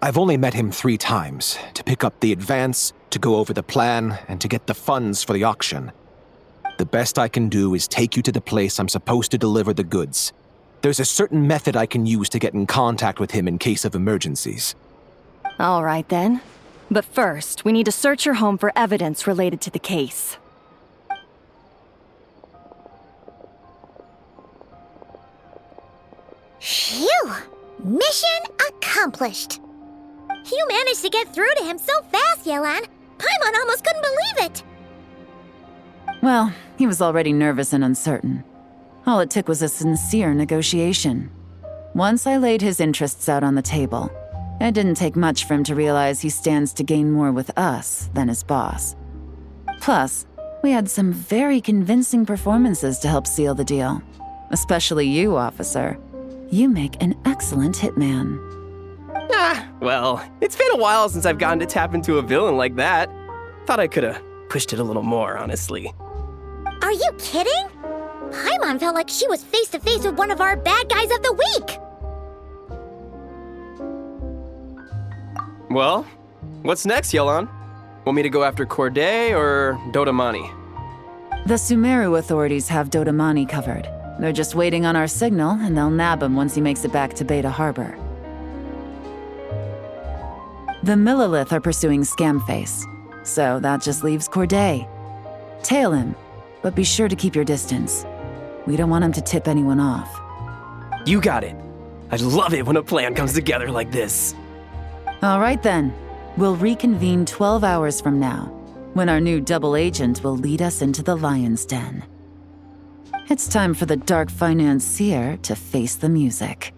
I've only met him 3 times, to pick up the advance, to go over the plan, and to get the funds for the auction. The best I can do is take you to the place I'm supposed to deliver the goods. There's a certain method I can use to get in contact with him in case of emergencies. All right then. But first, we need to search your home for evidence related to the case. Phew! Mission accomplished. You managed to get through to him so fast, Yelan. Paimon almost couldn't believe it. Well, he was already nervous and uncertain. All it took was a sincere negotiation. Once I laid his interests out on the table, it didn't take much for him to realize he stands to gain more with us than his boss. Plus, we had some very convincing performances to help seal the deal. Especially you, officer. You make an excellent hitman. Well, it's been a while since I've gotten to tap into a villain like that. Thought I could've pushed it a little more, honestly. Are you kidding? Paimon felt like she was face to face with one of our bad guys of the week. Well, what's next, Yelan? Want me to go after Corday or Dodamani? The Sumeru authorities have Dodamani covered. They're just waiting on our signal, and they'll nab him once he makes it back to Beta Harbor. The Millilith are pursuing Scamface, so that just leaves Corday. Tail him, but be sure to keep your distance. We don't want him to tip anyone off. You got it. I love it when a plan comes together like this. All right then. We'll reconvene 12 hours from now, when our new double agent will lead us into the Lion's Den. It's time for the dark financier to face the music.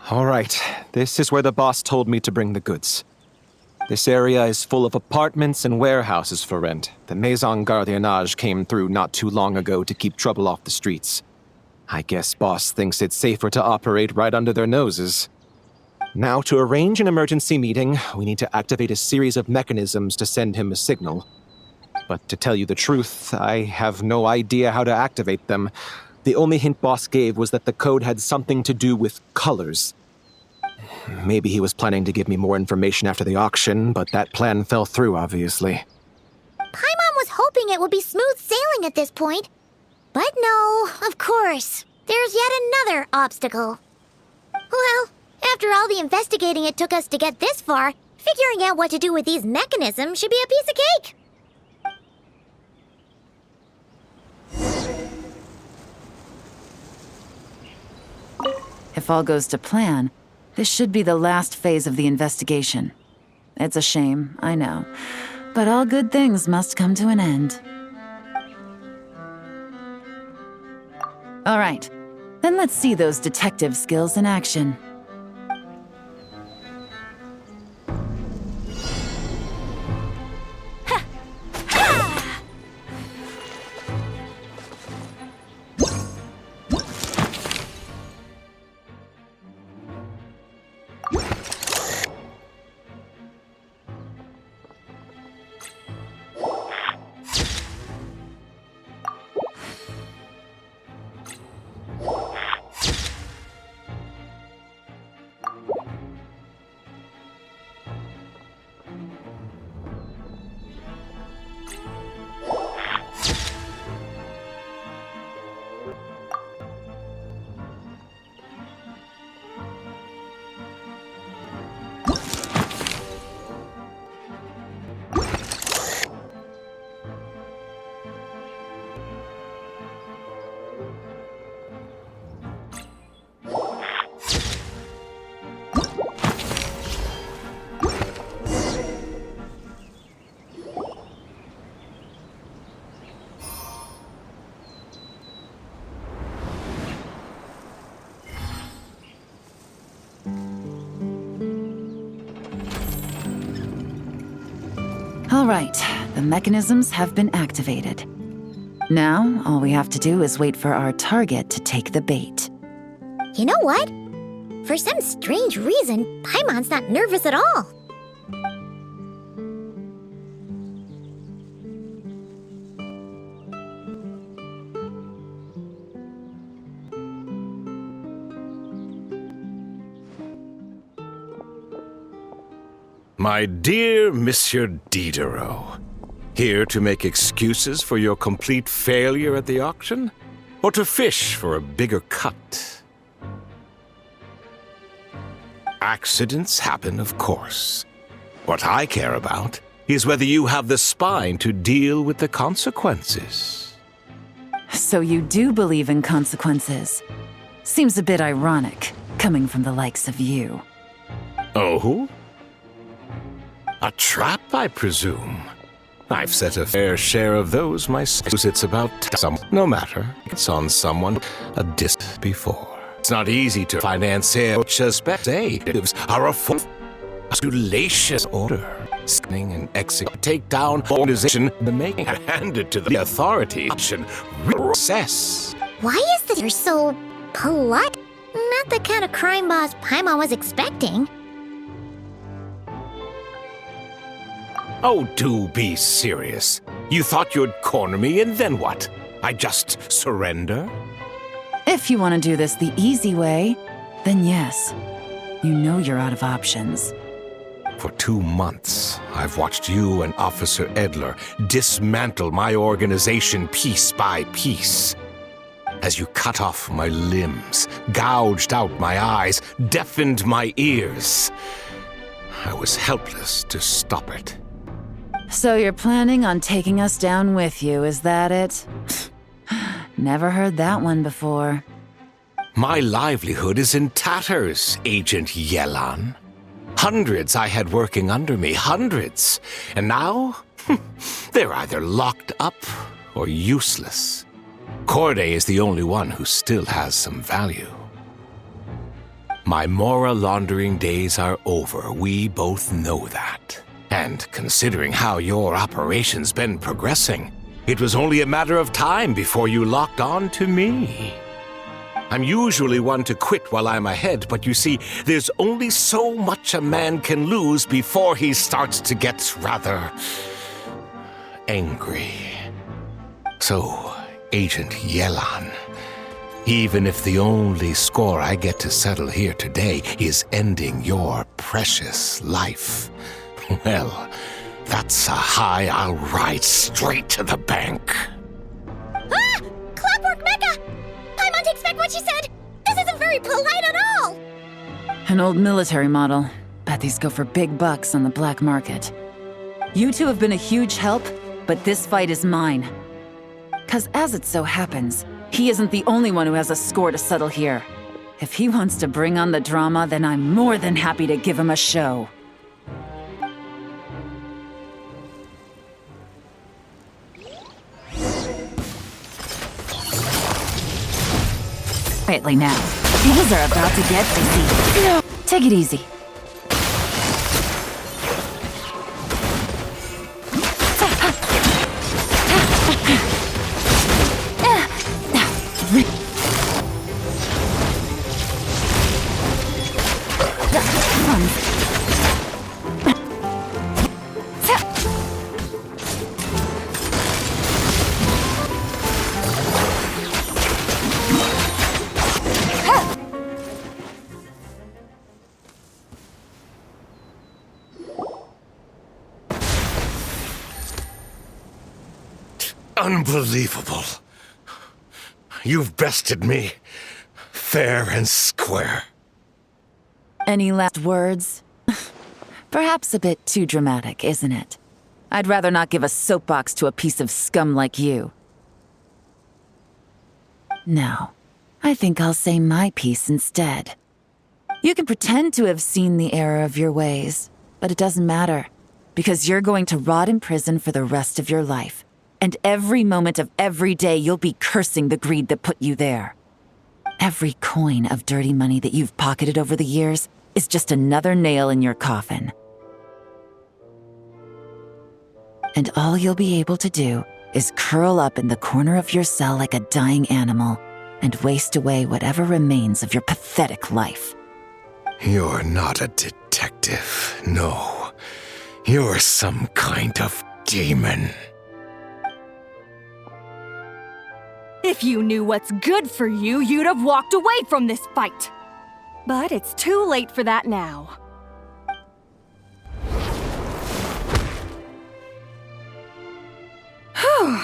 All right, this is where the boss told me to bring the goods. This area is full of apartments and warehouses for rent. The Maison Gardiennage came through not too long ago to keep trouble off the streets. I guess boss thinks it's safer to operate right under their noses. Now, to arrange an emergency meeting, we need to activate a series of mechanisms to send him a signal. But to tell you the truth, I have no idea how to activate them. The only hint boss gave was that the code had something to do with colors. Maybe he was planning to give me more information after the auction, but that plan fell through, obviously. Paimon was hoping it would be smooth sailing at this point. But no, of course. There's yet another obstacle. Well, after all the investigating it took us to get this far, figuring out what to do with these mechanisms should be a piece of cake. If all goes to plan, this should be the last phase of the investigation. It's a shame, I know. But all good things must come to an end. All right, then let's see those detective skills in action. All right, the mechanisms have been activated. Now, all we have to do is wait for our target to take the bait. You know what? For some strange reason, Paimon's not nervous at all. My dear Monsieur Diderot, here to make excuses for your complete failure at the auction? Or to fish for a bigger cut? Accidents happen, of course. What I care about is whether you have the spine to deal with the consequences. So you do believe in consequences. Seems a bit ironic, coming from the likes of you. Oh? A trap, I presume. I've set a fair share of those myself. It's about some, no matter. It's on someone a disc before. It's not easy to finance suspects are a full salacious order. Scanning and execute, take down organization, the making, hand it to the authorities, and reassess. Why is this you're so polite? Not the kind of crime boss Paimon was expecting. Oh, do be serious. You thought you'd corner me, and then what? I just surrender? If you want to do this the easy way, then yes. You know you're out of options. For 2 months, I've watched you and Officer Edler dismantle my organization piece by piece. As you cut off my limbs, gouged out my eyes, deafened my ears. I was helpless to stop it. So you're planning on taking us down with you, is that it? Never heard that one before. My livelihood is in tatters, Agent Yelan. Hundreds I had working under me, hundreds. And now, they're either locked up or useless. Corday is the only one who still has some value. My Mora laundering days are over. We both know that. And considering how your operation's been progressing, it was only a matter of time before you locked on to me. I'm usually one to quit while I'm ahead, but you see, there's only so much a man can lose before he starts to get rather angry. So, Agent Yelan, even if the only score I get to settle here today is ending your precious life, well, that's a high I'll ride straight to the bank. Ah! Clockwork Mecha! Paimon takes back what she said! This isn't very polite at all! An old military model. Bet these go for big bucks on the black market. You two have been a huge help, but this fight is mine. 'Cause as it so happens, he isn't the only one who has a score to settle here. If he wants to bring on the drama, then I'm more than happy to give him a show. Quietly now. Things are about to get busy. Take it easy. Unbelievable. You've bested me, fair and square. Any last words? Perhaps a bit too dramatic, isn't it? I'd rather not give a soapbox to a piece of scum like you. No, I think I'll say my piece instead. You can pretend to have seen the error of your ways, but it doesn't matter, because you're going to rot in prison for the rest of your life. And every moment of every day you'll be cursing the greed that put you there. Every coin of dirty money that you've pocketed over the years is just another nail in your coffin. And all you'll be able to do is curl up in the corner of your cell like a dying animal and waste away whatever remains of your pathetic life. You're not a detective, no. You're some kind of demon. If you knew what's good for you, you'd have walked away from this fight. But it's too late for that now. Whew.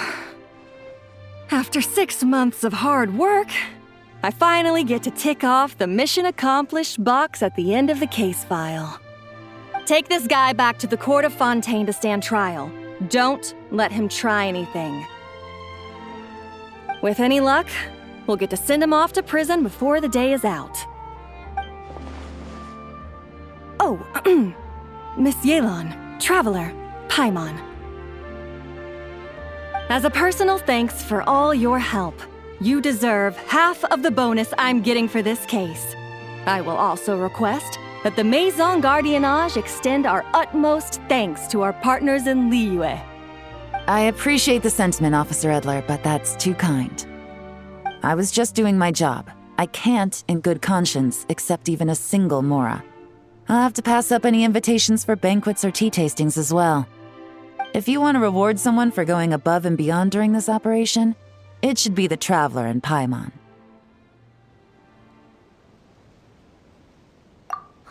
After 6 months of hard work, I finally get to tick off the mission accomplished box at the end of the case file. Take this guy back to the court of Fontaine to stand trial. Don't let him try anything. With any luck, we'll get to send him off to prison before the day is out. Oh, Miss Yelan, Traveler, Paimon. As a personal thanks for all your help, you deserve half of the bonus I'm getting for this case. I will also request that the Maison Gardiennage extend our utmost thanks to our partners in Liyue. I appreciate the sentiment, Officer Edler, but that's too kind. I was just doing my job. I can't, in good conscience, accept even a single Mora. I'll have to pass up any invitations for banquets or tea tastings as well. If you want to reward someone for going above and beyond during this operation, it should be the Traveler and Paimon.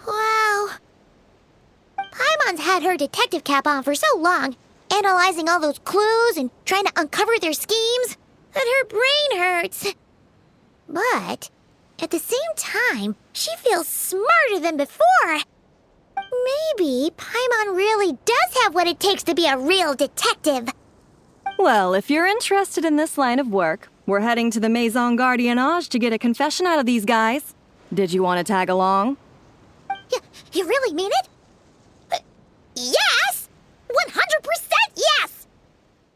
Wow. Paimon's had her detective cap on for so long, analyzing all those clues and trying to uncover their schemes, that her brain hurts. But at the same time, she feels smarter than before. Maybe Paimon really does have what it takes to be a real detective. Well, if you're interested in this line of work, we're heading to the Maison Gardiennage to get a confession out of these guys. Did you want to tag along? You really mean it? Yes! 100% yes!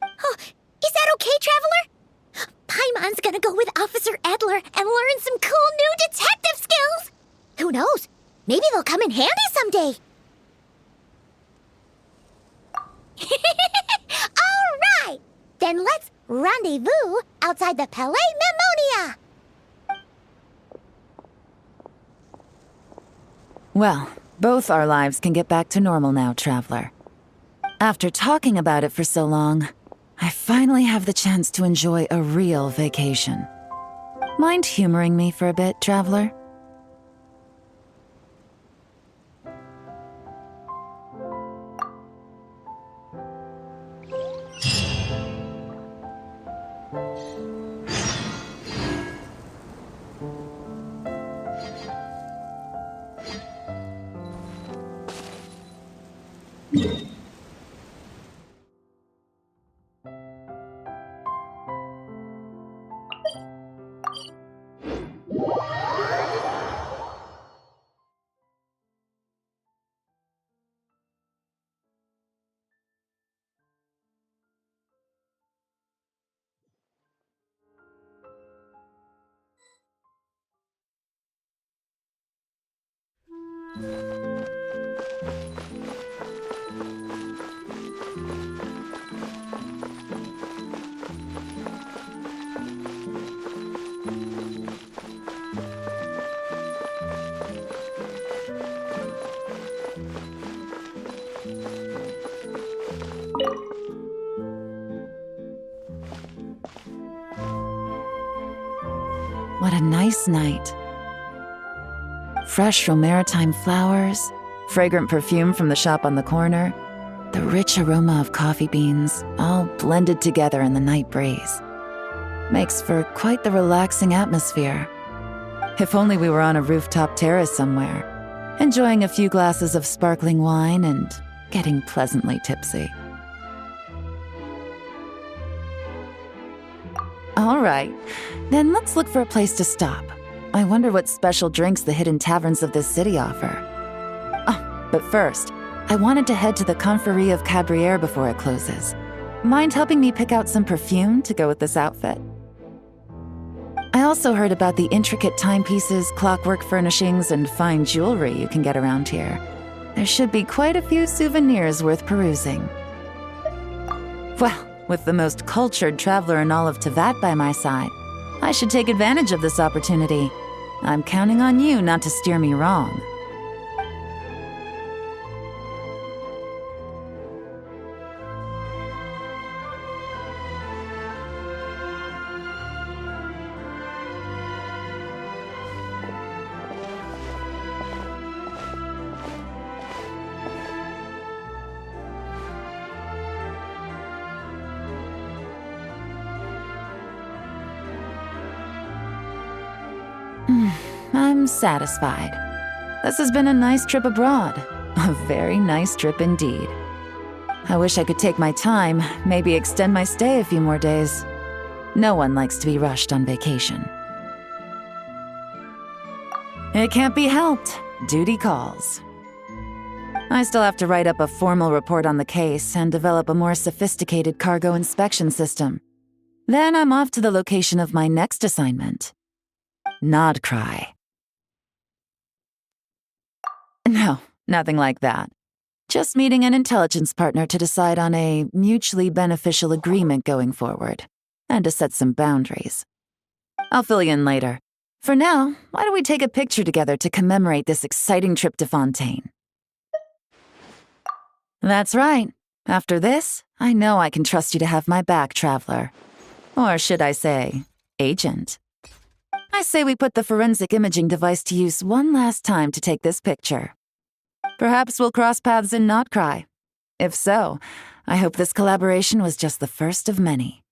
Oh, is that okay, Traveler? Paimon's gonna go with Officer Edler and learn some cool new detective skills! Who knows? Maybe they'll come in handy someday. All right! Then let's rendezvous outside the Palais Memmonia! Well, both our lives can get back to normal now, Traveler. After talking about it for so long, I finally have the chance to enjoy a real vacation. Mind humoring me for a bit, Traveler? What a nice night. Fresh from maritime flowers, fragrant perfume from the shop on the corner, the rich aroma of coffee beans, all blended together in the night breeze. Makes for quite the relaxing atmosphere. If only we were on a rooftop terrace somewhere, enjoying a few glasses of sparkling wine and getting pleasantly tipsy. All right, then let's look for a place to stop. I wonder what special drinks the hidden taverns of this city offer. Oh, but first, I wanted to head to the Confrérie of Cabrières before it closes. Mind helping me pick out some perfume to go with this outfit? I also heard about the intricate timepieces, clockwork furnishings, and fine jewelry you can get around here. There should be quite a few souvenirs worth perusing. Well, with the most cultured traveler in all of Teyvat by my side, I should take advantage of this opportunity. I'm counting on you not to steer me wrong. I'm satisfied. This has been a nice trip abroad. A very nice trip indeed. I wish I could take my time, maybe extend my stay a few more days. No one likes to be rushed on vacation. It can't be helped. Duty calls. I still have to write up a formal report on the case and develop a more sophisticated cargo inspection system. Then I'm off to the location of my next assignment. Nodcry. No, nothing like that. Just meeting an intelligence partner to decide on a mutually beneficial agreement going forward, and to set some boundaries. I'll fill you in later. For now, why don't we take a picture together to commemorate this exciting trip to Fontaine? That's right. After this, I know I can trust you to have my back, Traveler. Or should I say, Agent. I say we put the forensic imaging device to use one last time to take this picture. Perhaps we'll cross paths in Nodcry. If so, I hope this collaboration was just the first of many.